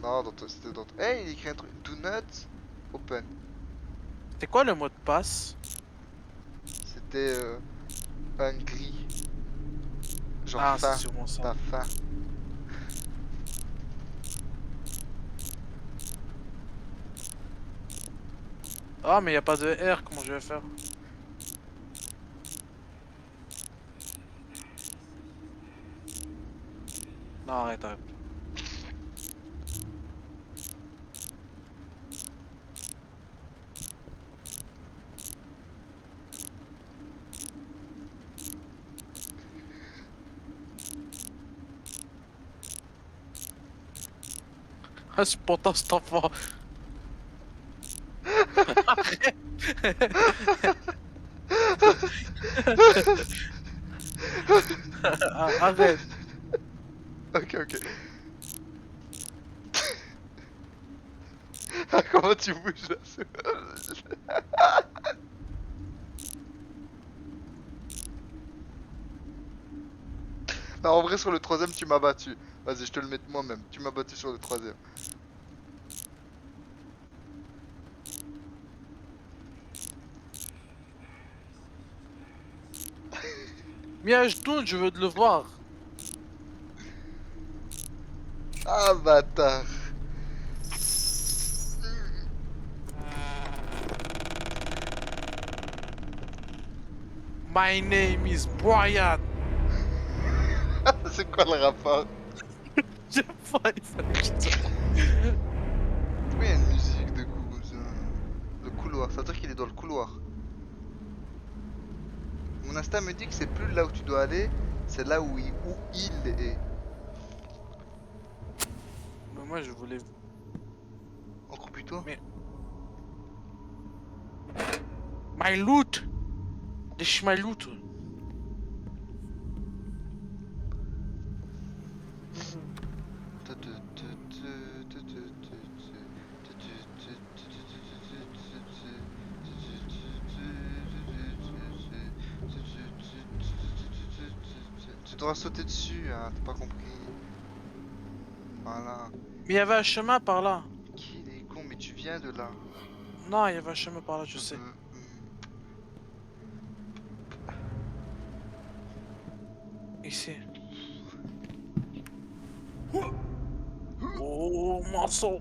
Non, c'était dans Eh, il écrit un truc. Do not open. C'est quoi le mot de passe? C'était hungry. Genre Ah, faim. c'est sûrement ça. T'as faim. Ah, mais y a pas de R, comment je vais faire? Non, arrête, arrête. Ah, c'est pourtant cet enfant. Arrête. Ah, arrête. Ok, ok. Ah, comment tu bouges là? Non, en vrai, sur le troisième, tu m'as battu. Vas-y, je te le mets moi-même. Tu m'as battu sur le troisième. Mia, je tourne, je veux te le voir. Ah, bâtard. My name is Brian. C'est quoi le rapport? J'ai pas les Pourquoi il y a une musique de coup comme ça? Le couloir, ça veut dire qu'il est dans le couloir. Mon instinct me dit que c'est plus là où tu dois aller, c'est là où il est. Mais moi, je voulais. Encore plus toi? Mais- My loot. Lèche my loot. Tu dois sauter dessus, hein, t'as pas compris. Voilà. Mais il y avait un chemin par là. Qui est con, mais tu viens de là. Non, il y avait un chemin par là, je sais. Ici. Oh, morceau.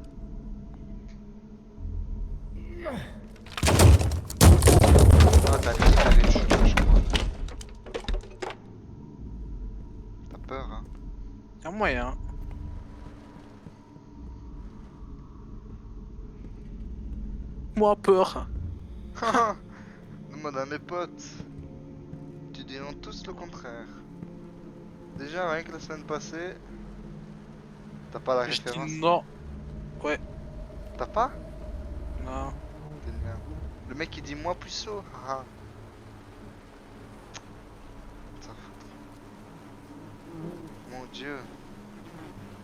Ah, t'as les cheveux, je crois. T'as peur, hein? Y'a moyen. Moi, peur. Demande à mes potes. Tu dis non tous le contraire. Déjà, rien que la semaine passée, t'as pas la Je référence. dis non. Ouais, T'as pas? non. T'es une merde. Le mec il dit moi plus haut. Ah. Ça fout. Mon dieu.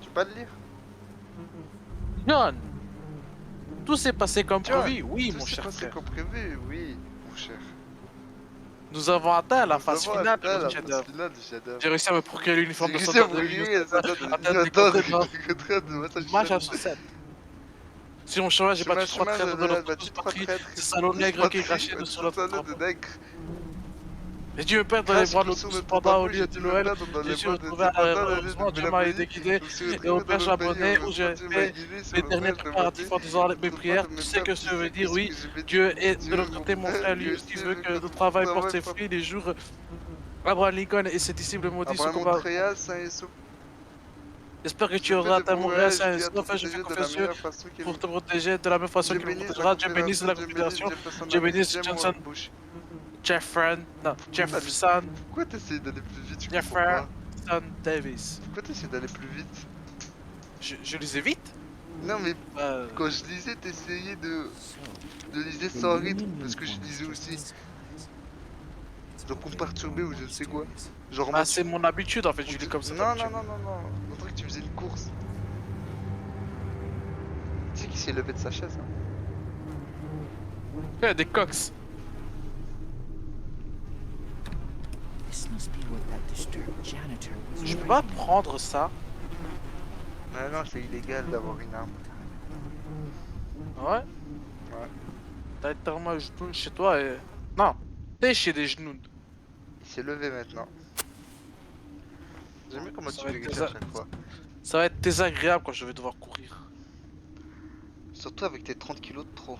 Tu peux pas le lire? John. Tout s'est passé comme John, prévu. Oui, tout mon s'est cher passé frère. comme prévu, oui, mon cher. Nous avons atteint la Nous phase avons finale atteint de la notre phase chef-d'œuvre. finale du chef-d'œuvre. J'ai réussi à me procurer l'uniforme de J'ai soldat réussi à de brûler l'Union les soldats de atteindre les J'adore contrées nord. les contrats de Massachusetts. Marche à succès. Sur mon chemin, j'ai battu trois traîtres de notre battu trois patrie. traîtres. Ces salauds nègres qui crachaient Battu sur notre trois salauds de drapeau. nègres. J'ai dû me perdre dans les bras de Crache l'autre sur notre cependant au drapeau, lieu j'ai de dû Noël. me perdre dans Je les suis bras de retrouvé tes pantins, heureusement, Dieu de m'a la déguidé Je me suis et retrouvé au dans père le pays, abonné où j'ai Dieu m'a fait guidé sur mes le derniers père de préparatifs en ma vie. faisant mes Pour prières. pas Tu me sais que perdre, je veux tu sais dire, que oui, je vais Dieu dire, est de Dieu, notre côté, mon frère, lui Dieu aussi sait veut que que le notre travail porte travail ses porte- fruits les jours. Abraham Lincoln et ses disciples maudits se Abraham combattent. Montréal, Saint-Essou. J'espère que tu Je fais auras de ta mon mourir je sain et viens te sauf. Je fais protéger de la confiance meilleure façon qu'il pour te protéger de la même façon Dieu qu'il me bénisse protégera. Dieu bénisse la Dieu bénisse confédération. Jefferson Dieu Davis, bénisse James Johnson, Bush. Jefferson, non, Jefferson, Pourquoi t'essayes d'aller plus vite, je comprends Jefferson pas. Davis. Pourquoi t'essayes d'aller plus vite? Je lisais vite. Non mais Euh, quand je lisais, t'essayais de liser The sans rythme, Union parce que je uniform is lisais just aussi. disguise. It's Donc on getting perturbait ou more je ne sais quoi. mysterious. Genre en Ah, mode... c'est mon habitude en fait, je lis comme ça Non, d'habitude. non, non, non, non. On dirait que tu faisais une course. Tu sais qui s'est levé de sa chaise, hein? Des cox. This must be what that disturbed janitor was Je peux pas writing. prendre ça. Non, non, c'est illégal d'avoir une arme. Ouais. Ouais. T'as littéralement un genou chez toi et. Non, t'es chez des genoux. Il s'est levé maintenant. J'aime bien comment Ça tu va être vérifies à chaque fois. Ça va être désagréable quand je vais devoir courir. Surtout avec tes 30 kilos de trop.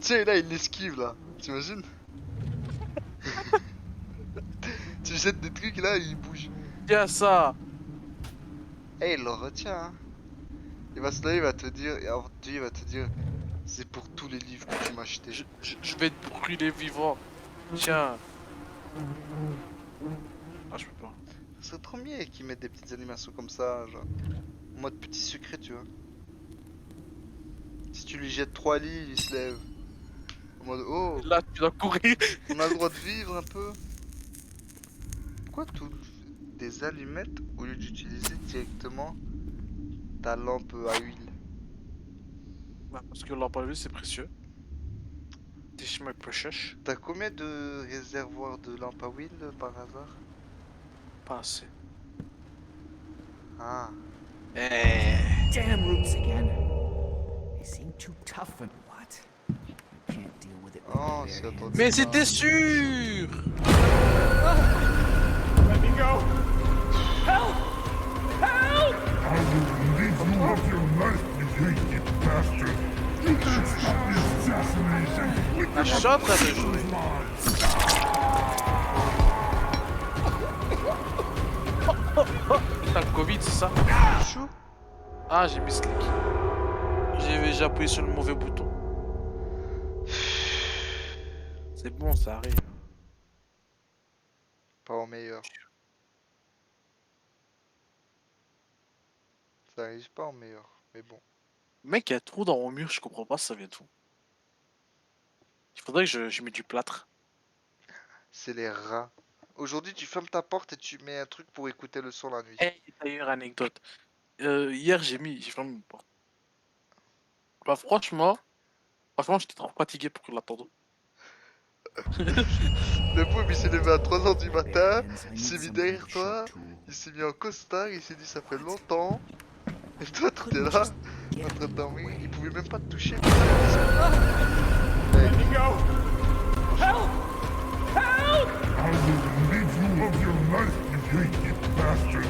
Tiens, là, il l'esquive, là. T'imagines? Tu jettes des trucs, là, il bouge. Tiens ça. Eh, il le retient, hein. Il va se lever, il va te dire, et avant de te dire, il va te dire, c'est pour tous les livres que tu m'as achetés. Je vais te brûler vivant. Tiens. Ah, je peux pas. Ce serait trop mieux qu'ils mettent des petites animations comme ça, genre, en mode petit secret, tu vois. Si tu lui jettes 3 livres, il se lève. En mode, oh, Là, tu dois courir. on a le droit de vivre un peu. Pourquoi tout des allumettes au lieu d'utiliser directement ta lampe à huile? Bah, parce que lampe à huile, c'est précieux. Des chemins precious. T'as combien de réservoirs de lampes à huile par hasard? Pas assez. Ah, Eh. Damn roots again. They seem too tough and what? You can't deal with it with oh, your c'est bare attendu. hands. Mais c'était sûr. Let me go! Help! Help! I will relieve you of your life, you wicked bastard! You can't stop the assassination! We Ah, je suis en train de jouer. T'as le Covid, c'est ça? Chou. Ah, j'ai mis clic. J'ai appuyé sur le mauvais bouton. C'est bon, ça arrive. Pas au meilleur. Ça arrive pas au meilleur, mais bon. Mec, il y a un trou dans mon mur, je comprends pas ça vient d'où. Il faudrait que je mette du plâtre. C'est les rats. Aujourd'hui, tu fermes ta porte et tu mets un truc pour écouter le son la nuit. Hey, d'ailleurs, anecdote. Hier, j'ai fermé mon porte. Bah, franchement, j'étais trop fatigué pour l'attendre. Le pauvre, il s'est levé à 3h du Bare matin, hands, I il need s'est mis some derrière kind of toi, sharp tool. il s'est mis en costard, il s'est dit ça fait longtemps. Et toi, t'étais Couldn't là, just get en train de out of the dormir, way. il pouvait même pas te toucher. Let me go! Help! Help! I will relieve you of your life, you wicked bastard!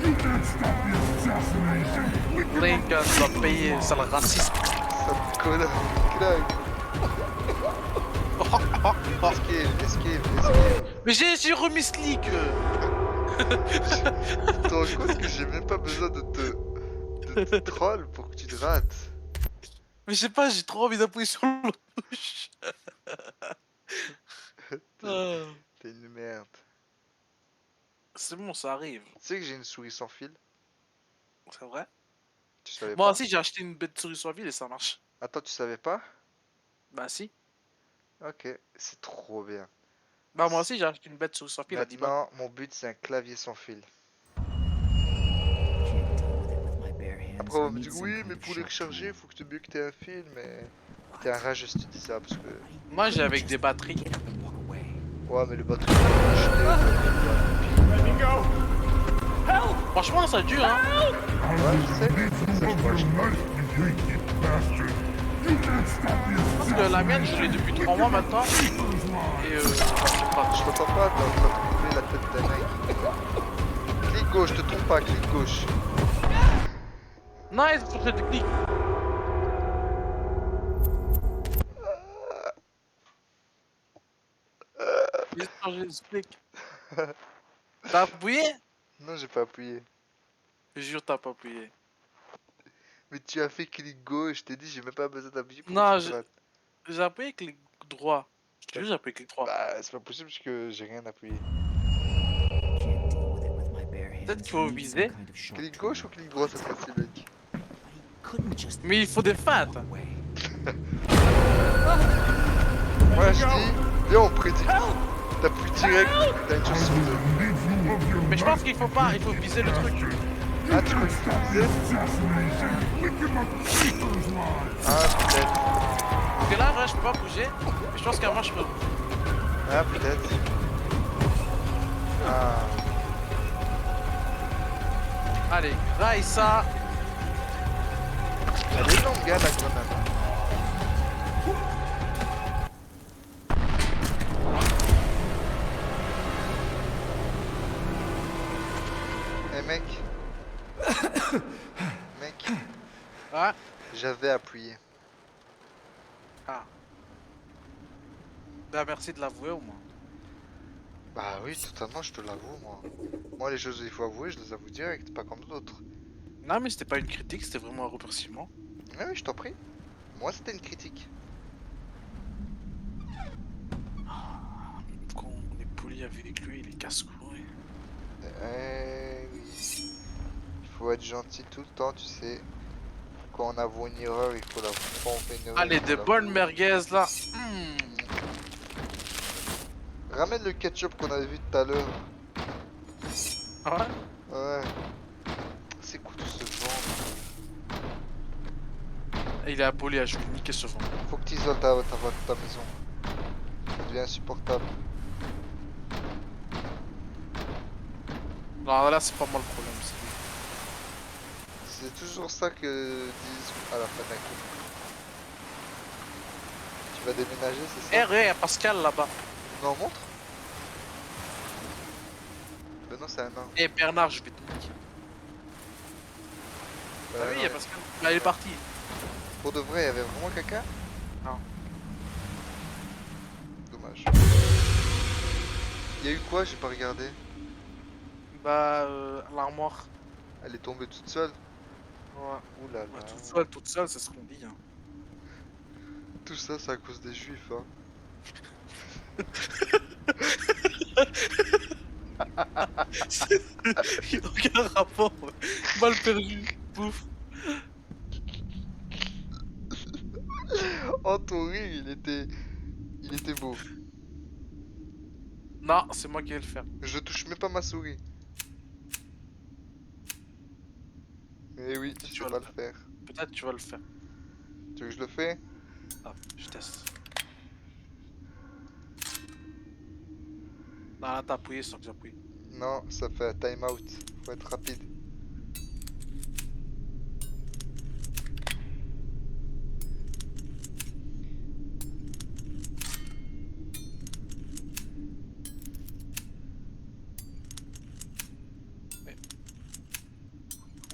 You can't stop the assassination! We Lincoln doit payer, c'est le racisme. Ça te colle, craque. Esquive. Mais j'ai remis Slick. Tu te rends compte que j'ai même pas besoin de te troll pour que tu te rates. Mais je sais pas, j'ai trop envie d'appuyer sur le touche. Ah, T'es une merde. c'est bon, ça arrive. Tu sais que j'ai une souris sans fil? C'est vrai. Tu savais Moi pas? aussi, j'ai acheté une bête souris sur ville et ça marche. Attends, tu savais pas? Bah si. Ok, c'est trop bien. Bah moi aussi, j'ai acheté une bête souris sur fil à 10 balles. Maintenant, mon but c'est un clavier sans fil. Can't deal with it with my bare hands. Après, on I va me need dire some oui, kind mais of pour les sharp recharger, tool. faut que tu mieux que t'aies un fil, mais t'es un rageux si tu dis ça parce que. Moi, j'ai avec des batteries. Get up and walk away. Ouais, mais le batterie, faut l'acheter. Let me go! Help! Franchement, ça dure, hein. Ouais, je sais. relieve Ça, you je of peux your acheter. life, you wicked bastard! You can't stop the Parce que la mienne, je l'ai depuis 3 mois maintenant. assassination! Et bah, c'est pas. Je t'entends pas, t'es en train de couper la tête d'un mec. Clic gauche, te trompe pas, clic gauche. Nice pour cette technique. J'ai changé de stick. T'as appuyé? Non, j'ai pas appuyé. Je jure, t'as pas appuyé. Mais tu as fait clic gauche, je t'ai dit, j'ai même pas besoin d'appuyer pour Non, que tu te rates. j'ai appuyé clic droit. Je te jure, j'ai appuyé clic droit. Bah, c'est pas possible parce que j'ai rien appuyé. Can't deal with it with my bare hands. Peut-être qu'il faut I need some viser. kind of sharp Clic gauche ou tool. clic droit cette fois-ci, mec? But he couldn't just Mais il faut des feintes. walk away. Moi, je dis, viens, on prédit. T'appuies direct, t'as une chance sur deux. Rid you of your Mais je pense qu'il faut pas, il faut viser le truc. Ah, tu crois que tu peux viser? assassination, licking my keeper's lives. Ah, peut-être. Parce que là, ouais, je peux pas bouger. Mais je pense qu'à moi, je peux. Ah, peut-être. Ah. Allez, raille ça. Elle est longue, hein, la grenade. Eh mec. Mec, Ouais. j'avais appuyé. Ah. Bah, merci de l'avouer au moins. Bah oui, totalement, je te l'avoue, moi. Moi, les choses, il faut avouer, je les avoue direct, pas comme d'autres. Non, mais c'était pas une critique, c'était vraiment un remerciement. Ah oui, je t'en prie. Moi, c'était une critique. Quand on est poli avec lui, il est casse-couille. Eh oui. Il faut être gentil tout le temps, tu sais. Quand on avoue une erreur, il faut l'avouer. Quand on fait une erreur, Allez, il faut des l'avouer. bonnes merguez là. Ramène le ketchup qu'on avait vu tout à l'heure. Ouais. Ouais. C'est cool tout ce vent. Il est impoli à jouer, niquer ce vent. Faut que tu isoles ta maison. Ça devient insupportable. Non, là, c'est pas moi le problème. C'est toujours ça que disent à la fin d'un clip. Tu vas déménager, c'est ça? Eh, ouais, y a Pascal là-bas. Non, montre. Ben non, c'est un nain. Eh, Bernard, je vais te niquer. Ah oui, non, y a Pascal. Là, il est parti. Pour de vrai, il y avait vraiment quelqu'un? Non. Dommage. Il y a eu quoi? J'ai pas regardé. Bah, l'armoire. Elle est tombée toute seule. Ouais. Ouh là là. Ouais, toute seule, c'est ce qu'on dit. Hein. Tout ça, c'est à cause des juifs, hein. Il n'y a aucun rapport. Mal perdu. Pouf. Oh, ton rire, il était beau. Non, c'est moi qui vais le faire. Je touche même pas ma souris. Mais oui, tu sais vas pas le le faire. Peut-être tu vas le faire. Tu veux que je le fais? Ah, je teste. Non, là, t'as appuyé sans que j'appuie. Non, ça fait un time out. Faut être rapide.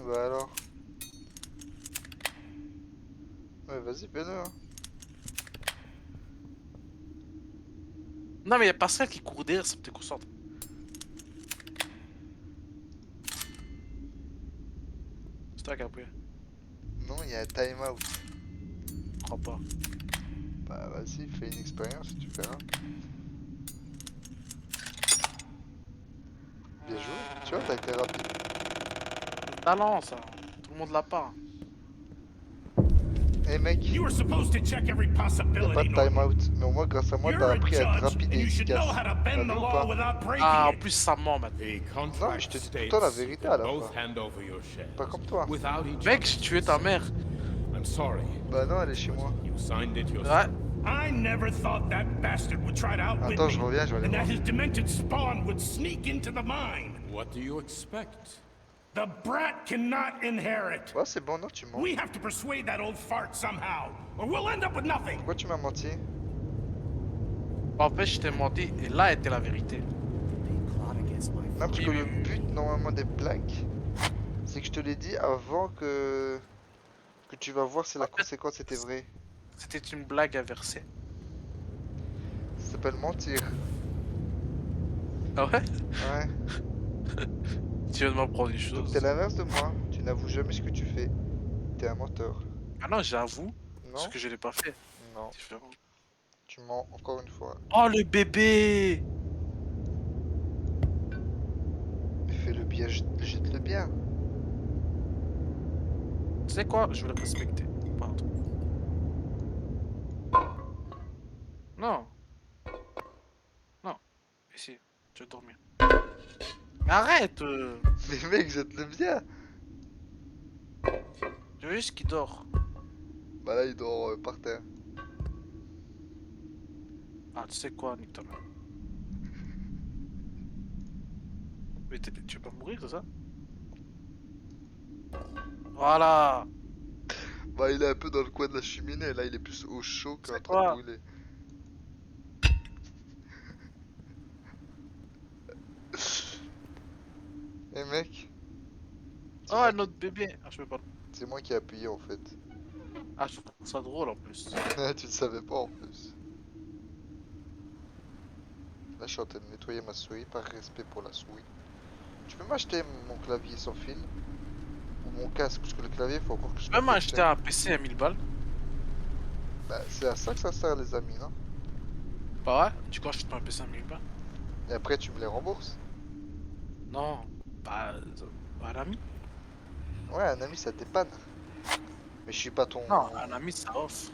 Bah alors. Ouais, vas-y, fais-le. Hein. Non, mais il y a Pascal qui court derrière, ça me déconcentre. C'est toi qui as appuyé. Non, il y a un time out. Je crois pas. Bah vas-y, fais une expérience, tu verras. Bien joué. Tu vois, t'as été rapide. Talent, ça. Tout le monde l'a pas. Eh mec, You were supposed to check every y a pas possibility. de time Norman. out. Mais au moins, grâce à moi, You're t'as a appris à être judge, rapide and et you should efficace. know how to T'as bend vu the ou law pas? without breaking Ah, en it. plus, ça ment maintenant. The Non, mais contract je te dis tout le states temps la vérité you à la both fin. hand over your shares Pas comme toi. without each Mec, other's j'ai tué ta mère. consent. I'm sorry. Bah non, elle est chez moi. You signed it yourself. Ouais. I never thought that bastard would try to outwit Attends, me, je reviens, je vais aller and that voir. his demented spawn would sneak into the mine. What do you expect? The brat cannot inherit. Ouais, c'est bon, non, tu mens. We have to persuade that old fart somehow, or we'll end up with nothing. Pourquoi tu m'as menti? En fait, je t'ai menti et là était la vérité. They plot against my Non, parce Oui, que oui, le oui. but, normalement, des blagues, c'est que je te l'ai dit avant que tu vas voir si la En fait, conséquence était vraie. C'était une blague inversée. Ça s'appelle mentir. Ah ouais? Ouais. Tu viens de m'apprendre une Donc chose. t'es l'inverse de moi. Tu n'avoues jamais ce que tu fais. T'es un menteur. Ah non, j'avoue ce Non? que je n'ai pas fait. Non. Différent. Tu mens encore une fois. Oh, le bébé! Fais-le bien, jette-le bien. Tu sais quoi? Je vais le respecter. Pardon. Non. Non. Ici, tu vas dormir. Mais arrête! Mais mec, jette-le bien. Je veux juste qu'il dort. Bah là, il dort par terre. Ah, tu sais quoi, nique ta mère. Mais tu vas mourir, c'est ça? Voilà! Bah, il est un peu dans le coin de la cheminée. Là, il est plus au chaud qu'en C'est train de quoi? brûler. Eh mec, c'est Oh, moi, notre bébé! Ah, je peux pas. c'est moi qui ai appuyé en fait. Ah, je trouve ça drôle en plus. Tu ne savais pas en plus. Là, je suis en train de nettoyer ma souris par respect pour la souris. Tu peux m'acheter mon clavier sans fil? Ou mon casque? Parce que le clavier, faut encore que je Tu peux m'acheter l'affectionne. un PC à 1000 balles? Bah, c'est à ça que ça sert, les amis, non? Bah ouais, du coup, achète-moi un PC à 1000 balles. Et après, tu me les rembourses? Non, bah, un ami. Ouais, un ami, ça dépanne. Mais je suis pas ton. Non, un ami, ça offre.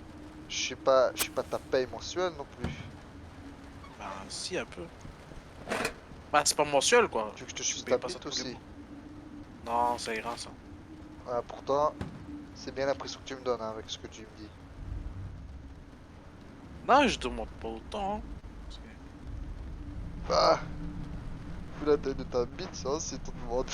Je suis pas ta paye mensuelle non plus. Bah, si, un peu. Bah, c'est pas mensuel, quoi. Tu veux que je te Tu suce payes ta pas ça bite tous les aussi? mois. Non, ça ira, ça. Ouais, pourtant, c'est bien l'impression que tu me donnes hein, avec ce que tu me dis. Non, je demande pas autant. Hein. Ah! Fous la taille de ta bite, ça, c'est ton demande.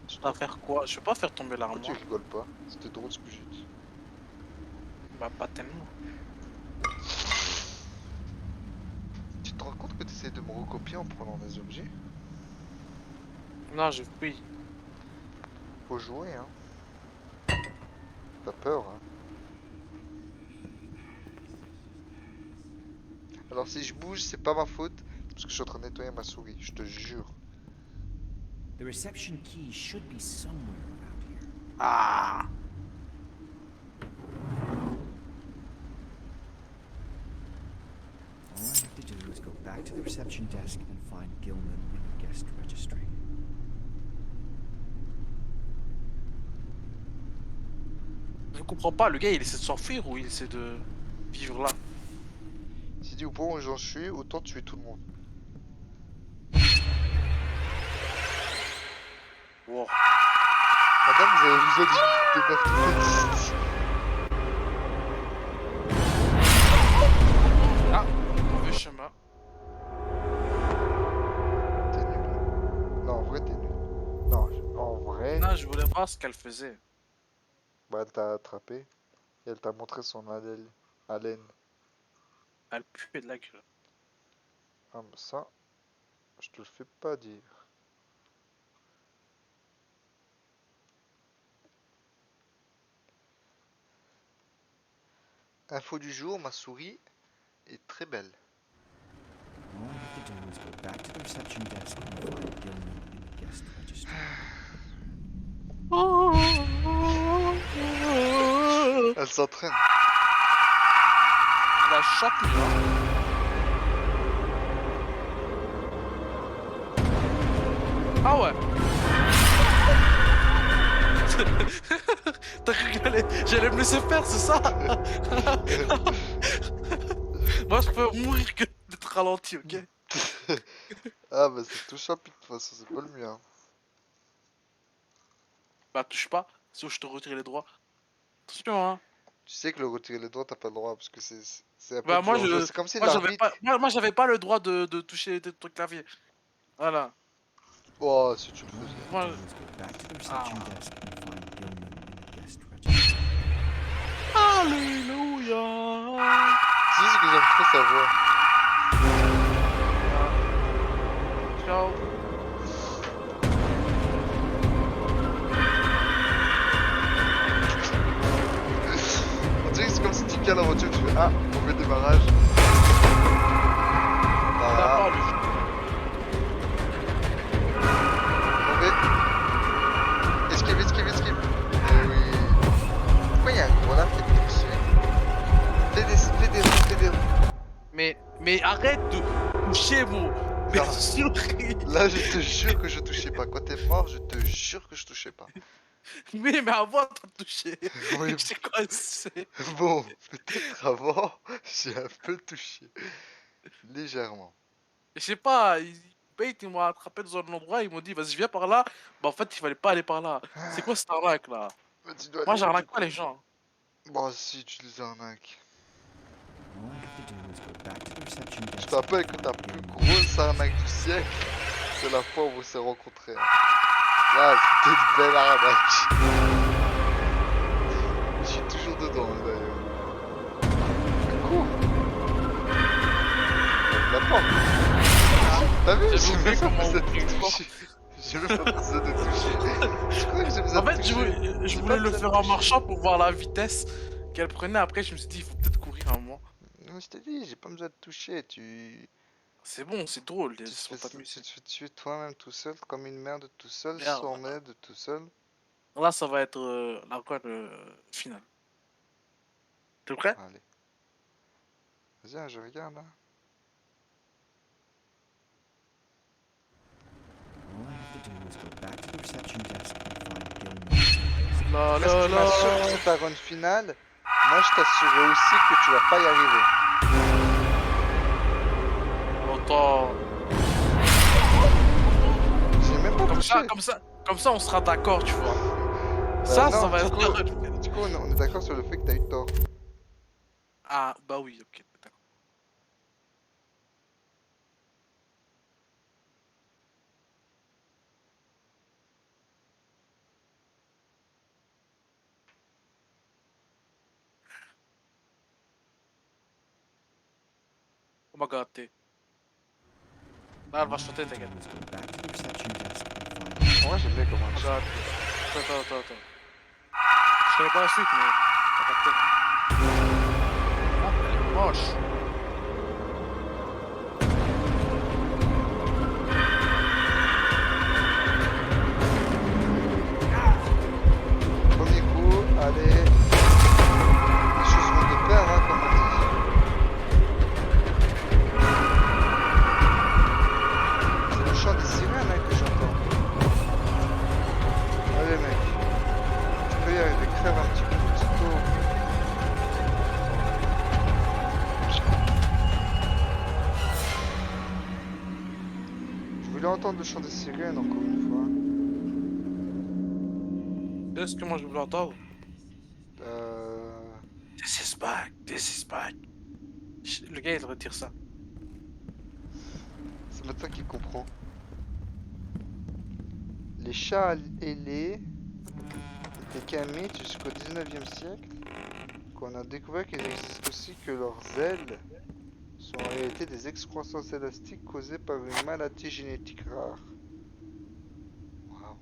Je dois faire quoi? Je vais pas faire tomber Pourquoi tu l'armoire. rigoles pas? C'était drôle ce que j'ai dit. Bah, pas tellement. Tu te rends compte que tu essaies de me recopier en prenant des objets? Non, je oui. Faut jouer, hein. T'as peur, hein. Alors si je bouge, c'est pas ma faute, c'est parce que je suis en train de nettoyer ma souris, je te jure. The reception key should be somewhere around here. Ah! All I have to do is go back to the reception desk and find Gilman in the guest registry. Je comprends pas, le gars il essaie de s'enfuir ou il essaie de vivre là? Si dit au point où j'en suis, autant tuer tout le monde. Wow. Madame, vous avez besoin de meurtre. Ah, mauvais chemin. T'es nul. Non, en vrai, t'es nul. Non, en vrai, Non, je voulais voir ce qu'elle faisait. bah, elle t'a attrapé et elle t'a montré son haleine. Elle puait de la gueule. Ah, mais ça, je te le fais pas dire. Info du jour, ma souris est très belle. All I have to do is go back to the reception desk and find Gilman in the guest registry. Elle s'entraîne. La chope là. Ah ouais. T'as cru que j'allais me laisser faire, c'est ça? Moi je peux mourir que d'être ralenti, ok? Ah, bah, c'est tout chapitre, de toute façon, c'est pas le mien. Bah touche pas, sinon je te retire les droits. Attention hein. Tu sais que le retirer les doigts, t'as pas le droit parce que c'est un peu Bah moi dur en jeu. je. C'est comme si Moi j'avais l'arbitre. pas. Moi j'avais pas le droit de toucher ton clavier. Voilà. Oh, si tu le faisais. Moi. Do is go back to the reception Ah. desk and find Gilman in the guest registry. Alléluia. C'est ce que j'aime trop savoir. Ciao. à la voiture, tu fais ah, mauvais démarrage. Voilà. D'accord, lui. Mauvais. Esquive, esquive, esquive. Eh oui. Pourquoi il y a un gros là qui est touché? Fais des roues. Mais arrête de toucher mon. Mais Non. souris. Là, je te jure que je touchais pas. Quand t'es mort, je te jure que je touchais pas. Mais avant t'as touché. Oui. C'est quoi c'est. Bon, peut-être avant, j'ai un peu touché. Légèrement. Je sais pas, ils m'ont attrapé dans un endroit, ils m'ont dit vas-y viens par là. Bah en fait il fallait pas aller par là. C'est quoi cette arnaque là? Mais tu dois Moi aller où, j'arnaque du pas coup? les gens. Bon, si, tu les arnaques. All I have to do is go back to the reception Je desk. te rappelle que ta plus grosse arnaque du siècle, c'est la fois où on s'est rencontrés. Hein. Là, c'était une belle arnaque. Je suis toujours dedans, hein, d'ailleurs. Cours. La porte. T'as vu? J'avais J'ai oublié même pas comment besoin de ouvrir une toucher. J'ai même pas besoin de toucher. Tu crois que j'ai besoin En de fait toucher? je J'ai voulais pas le besoin de faire en toucher. marchant pour voir la vitesse qu'elle prenait. Après je me suis dit il faut peut-être courir un moment. Non, je t'ai dit, j'ai pas besoin de toucher. Tu C'est bon, c'est drôle, te laisse-moi fais, t'amuser. tu te fais tuer toi-même tout seul, comme une merde tout seul, Merde. sans aide tout seul. Là ça va être la run finale. T'es prêt? Allez. Vas-y, hein, je regarde. Hein. All I have to do is go back to the reception desk and find Gilmore. La Parce la que tu m'assures la. que c'est ta run finale, moi je t'assurerai aussi que tu vas pas y arriver. Attends. J'ai même pas Comme touché. ça, comme ça on sera d'accord, tu vois. Bah Ça non, va du être coup- la run finale. Du coup, on est d'accord sur le fait que t'as eu tort. Ah bah oui, ok, d'accord. Oh my god, t'es. Là, elle va sauter, ta gueule. Let's go back to the reception desk and find Moi j'aime bien comment elle Regarde. chante. Attends. Je connais pas la suite, mais. T'as capté. Oh, elle est moche. Premier coup, allez. Les choses vont de pair, hein, comme on dit. C'est le chant des sirènes hein, que j'entends. Allez mec, tu peux y arriver, crève un petit coup de tuto. Je voulais entendre le chant des sirènes encore une fois. Qu'est-ce que moi je voulais entendre? Euh... This is back, this is back. Le gars il devrait dire ça. C'est maintenant qu'il comprend. Les chats ailés étaient qu'un mythe jusqu'au 19e siècle, qu'on a découvert qu'il existe aussi que leurs ailes sont en réalité des excroissances élastiques causées par une maladie génétique rare. Waouh.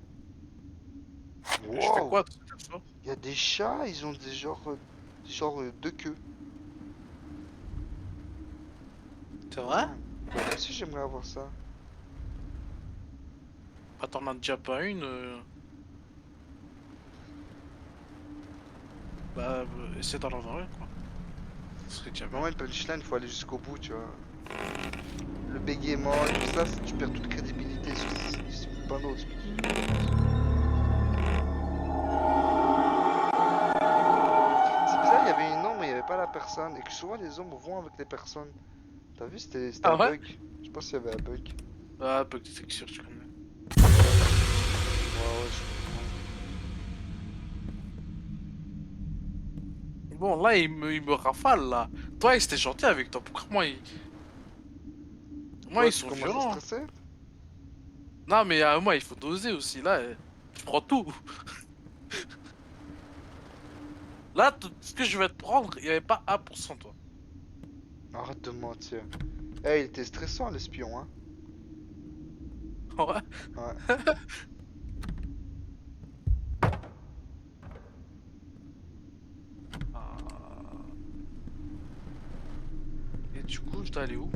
Je fais Wow. quoi de cette info? Il y a des chats, ils ont des genres deux queues. C'est vrai? Moi aussi j'aimerais avoir ça. Bah t'en as déjà pas une. Bah essaie d'en avoir une quoi. Ce serait déjà bien. Vraiment une punchline, il faut aller jusqu'au bout, tu vois. Le bégaiement et tout ça, tu perds toute crédibilité sur le panneau. C'est bizarre, il y avait une ombre, il n'y avait pas la personne. Et que souvent les ombres vont avec les personnes. T'as vu, c'était Ah un ouais? bug. Je sais pas s'il y avait un bug. Ah, bug de texture, tu connais. Ouais, je comprends. Bon, là, il me rafale, là. Toi, il était gentil avec toi. Pourquoi moi, il... Moi, Toi, ils tu sont commences à violents. stresser? Non, mais à moi, il faut doser aussi. Là, je prends tout. Là, tout ce que je vais te prendre, il n'y avait pas 1%, toi. Arrête de mentir. Eh, il était stressant l'espion, hein. Ouais. Ouais. Ah. Du coup, je dois aller où?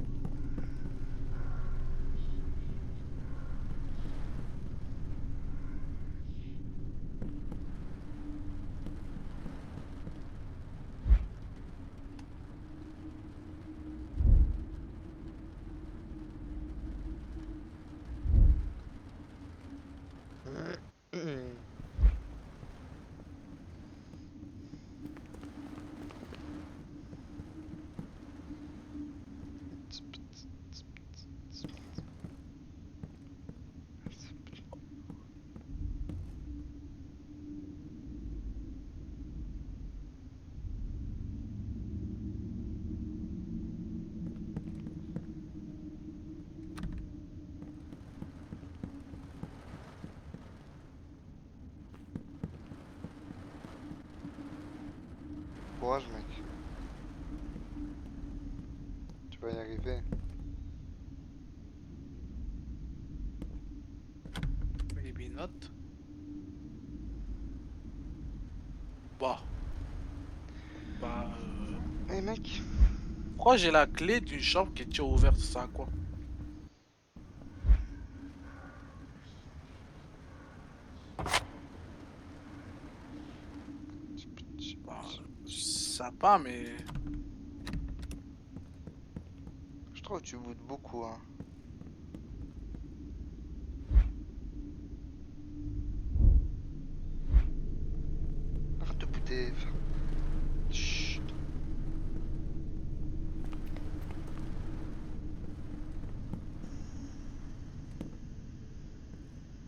Courage, mec. Tu vas y arriver. Maybe not. Bah. Bah. Eh mec, Pourquoi j'ai la clé d'une chambre qui est déjà ouverte? Ça à quoi? Bah, ça pas, mais. je trouve que tu boudes beaucoup, hein. Arrête de bouder. Chut.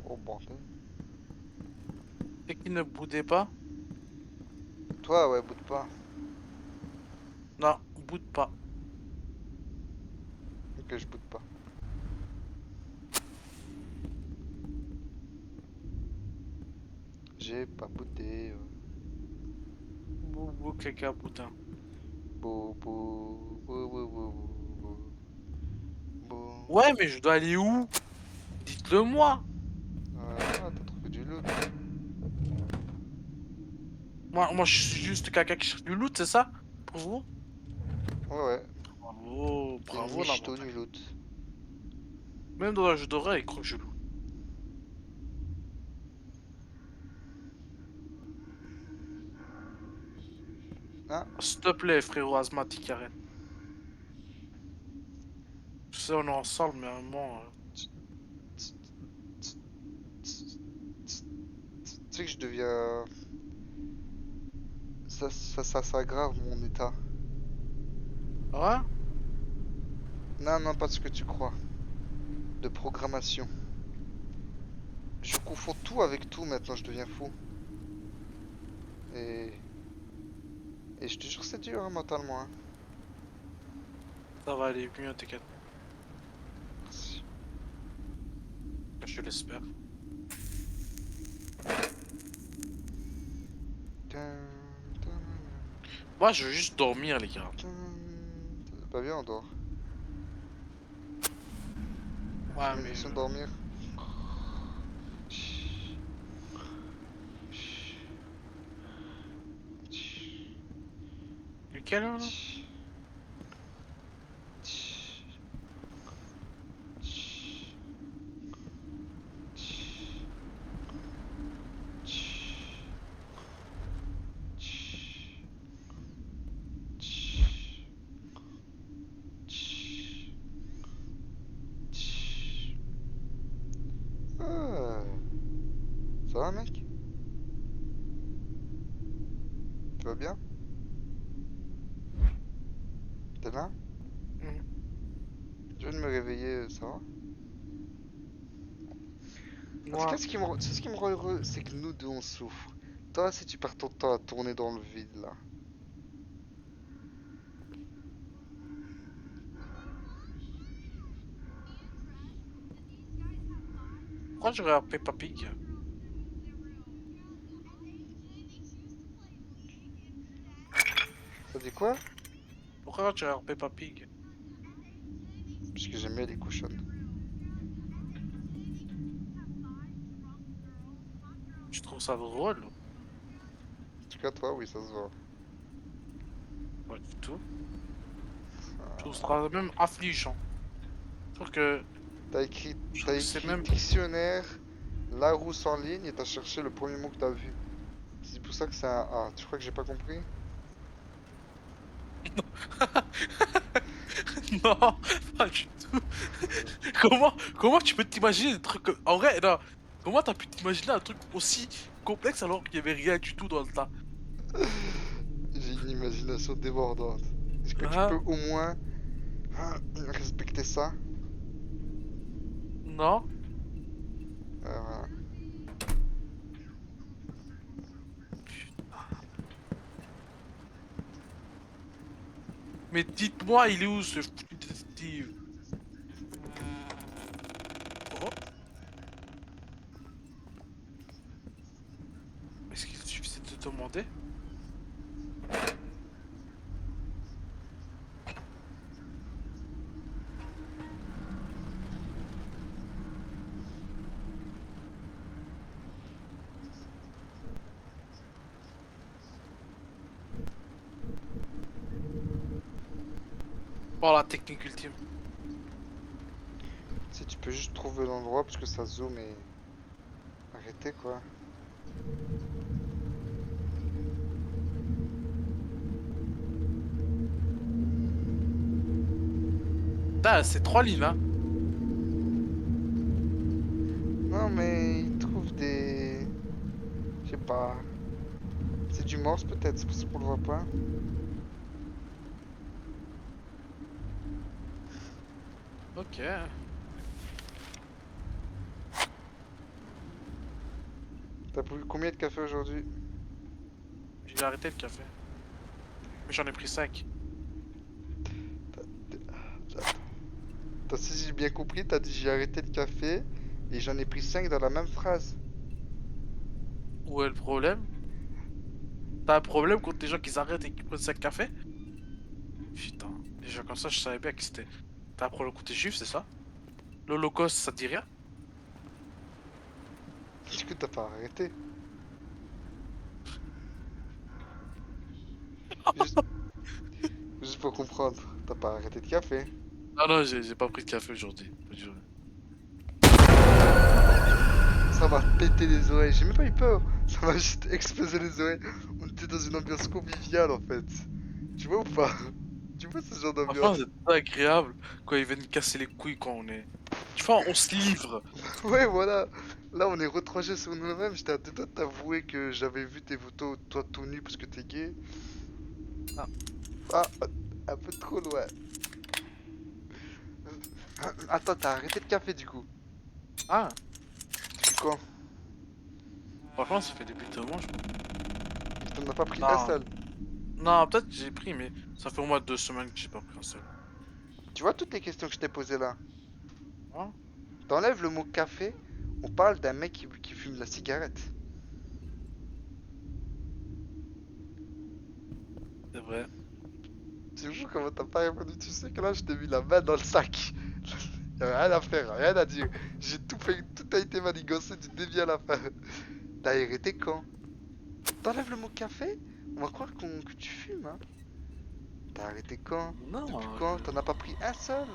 Oh bordel. Et qui ne boudait pas? Toi, ouais, boude pas. Non, boude pas. Ok, je boude pas. J'ai pas boudé. Boubou, caca, boudin. Bou, bou, bou, bou, bou, bou, bou. Ouais, mais je dois aller où? Dites-le moi. T'as trouvé du loot. Moi, je suis juste quelqu'un qui cherche du loot, c'est ça? Pour vous? Ouais, ouais. Bravo, T'es une bravo la michto montagne. du loot. Même dans un jeu d'horreur, il croit que je loot. Ah, S'il te plaît, frérot asthmatique, arrête. Je sais, on est ensemble, mais à un moment. tu sais que je deviens... Ça s'aggrave mon état. Ouais? Non, non, pas ce que tu crois. De programmation. Je confonds tout avec tout maintenant, je deviens fou. Et... Et je te jure, c'est dur hein, mentalement. Hein. Ça va aller mieux, t'inquiète. Merci. Je l'espère. Dun, dun, Moi, je veux juste dormir, les gars. dun. Bah viens, on dort. Ouais, J'ai mais. l'impression de dormir. Lequel, là? Ah. Ça va mec? Tu vas bien? T'es là? Mhm. Je viens de me réveiller, ça va? Parce Moi, que ce qui me rend heureux, c'est que nous deux on souffre. Toi, si tu perds ton temps à tourner dans le vide là. pourquoi je regarde Peppa Pig? Ça dit quoi? Pourquoi tu regardes Peppa Pig? Parce que j'aime bien les cochonnes. Je trouve ça drôle. En tout cas, toi, oui, ça se voit. Pas du tout. Je trouve ça même affligeant. Je trouve que T'as écrit, Je t'as trouve que c'est écrit même- dictionnaire, Larousse en ligne et t'as cherché le premier mot que t'as vu. C'est pour ça que c'est un A. Tu crois que j'ai pas compris? Non, pas du tout. Comment tu peux t'imaginer des trucs En vrai, non. Comment t'as pu t'imaginer un truc aussi complexe alors qu'il y avait rien du tout dans le tas? J'ai une imagination débordante. Est-ce que tu Hein? peux au moins respecter ça? Non? Voilà. Mais dites-moi, il est où ce foutu détective? Oh. Est-ce qu'il suffisait de te demander? Oh la technique ultime. Si tu peux juste trouver l'endroit parce que ça zoome et... Arrêtez quoi. Ah, c'est 3 lignes hein. Non mais il trouve des... Je sais pas. C'est du morse peut-être, c'est pour ça qu'on le voit pas. Ok. T'as bu combien de café aujourd'hui? J'ai arrêté le café. Mais j'en ai pris 5. Si j'ai bien compris, t'as dit j'ai arrêté le café et j'en ai pris 5 dans la même phrase. Où est le problème? T'as un problème contre les gens qui s'arrêtent et qui prennent 5 cafés? Putain, les gens comme ça, je savais bien que c'était... T'as un problème contre les juifs, c'est ça? L'Holocauste, ça te dit rien? Du coup t'as pas arrêté. Juste, juste pour comprendre, t'as pas arrêté de café. Ah non, j'ai pas pris de café aujourd'hui. Ça m'a pété les oreilles, j'ai même pas eu peur. Ça m'a juste explosé les oreilles. On était dans une ambiance conviviale en fait. Tu vois ou pas? Tu vois ce genre Franchement, d'ambiance? c'est pas agréable quand ils viennent casser les couilles quand on est... Tu vois, on se livre. Ouais, voilà. Là, on est retranché sur nous-mêmes. J'étais à deux doigts de t'avouer que j'avais vu tes photos, toi tout nu parce que t'es gay. Ah. Ah, un peu trop loin. Attends, t'as arrêté le café du coup. Ah, Depuis quand? franchement, ça fait depuis deux mois, je crois. Et t'en as pas pris un Non, seul. non, peut-être que j'ai pris, mais ça fait au moins 2 semaines que j'ai pas pris un seul. Tu vois toutes les questions que je t'ai posées là? Hein? T'enlèves le mot café, on parle d'un mec qui fume de la cigarette. C'est vrai. C'est fou comment t'as pas répondu. Tu sais que là, je t'ai mis la main dans le sac. Y'a rien à faire, rien à dire. J'ai tout fait, tout a été manigancé du début à la fin. T'as arrêté quand? T'enlèves le mot café? On va croire que tu fumes, hein. T'as arrêté quand? Non, Depuis quand? T'en as pas pris un seul?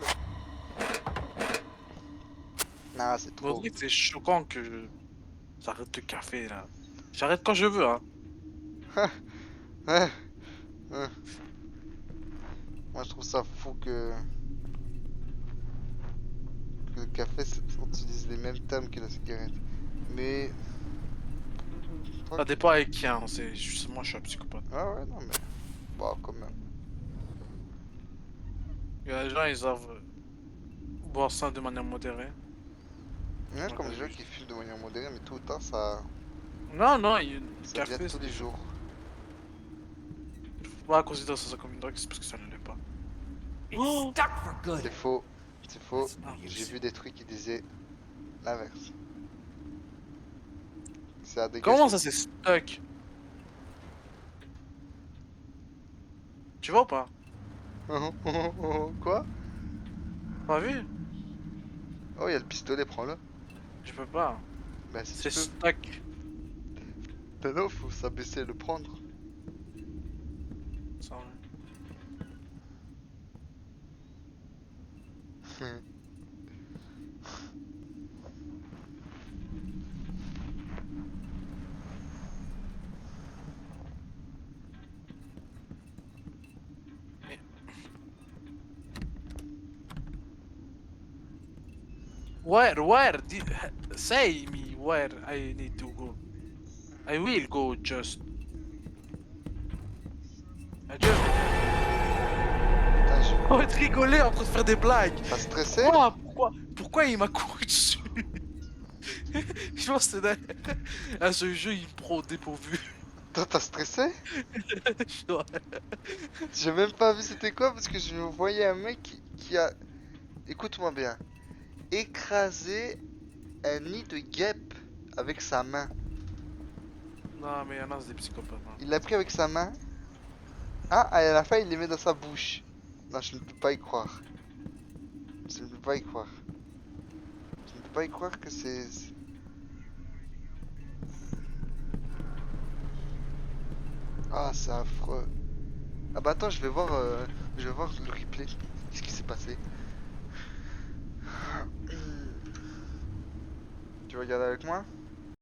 Non, c'est on trop. dirait que c'est choquant que j'arrête le café, là. J'arrête quand je veux, hein. Hein, hein. Moi, je trouve ça fou que le café, on utilise les mêmes termes que la cigarette. Mais... Ça dépend avec qui, hein. C'est juste moi, je suis un psychopathe. Ah ouais, non, mais... Bon, quand même. Il y a des gens, ils doivent boire ça de manière modérée. Il y en a Ouais, comme bah, des gens oui. qui fument de manière modérée, mais tout le temps, ça Non, non, le devient café, tous les jours. faut pas considérer ça comme une drogue, c'est parce que ça ne l'est pas. Oh, Stuck for good. C'est faux. C'est faux. That's no J'ai use. vu des trucs qui disaient l'inverse. C'est à dégager. comment ça c'est stuck? Tu vois ou pas? Quoi? Pas vu? Oh, il y a le pistolet, prends-le. Je peux pas. Bah, si C'est tu peux. stuck. T'as non, faut s'abaisser et le prendre. Ça, ouais. Say me where I need to go. I will go just. Adieu. Putain, On va te rigoler en train de faire des blagues. T'as stressé? Pourquoi il m'a couru dessus? Je pense que c'est à ce jeu il me prend au dépourvu. Toi, t'as stressé? Ouais. J'ai même pas vu c'était quoi parce que je voyais un mec qui a, écoute-moi bien, écrasé un nid de guêpe avec sa main. Non mais y'en a c'est des psychopathes. Hein. Il l'a pris avec sa main. Ah, et à la fin il les met dans sa bouche. Non, je ne peux pas y croire. Je ne peux pas y croire. Je ne peux pas y croire que c'est... Ah, c'est affreux. Ah bah attends, je vais voir le replay. Qu'est-ce qui s'est passé? Tu veux regarder avec moi?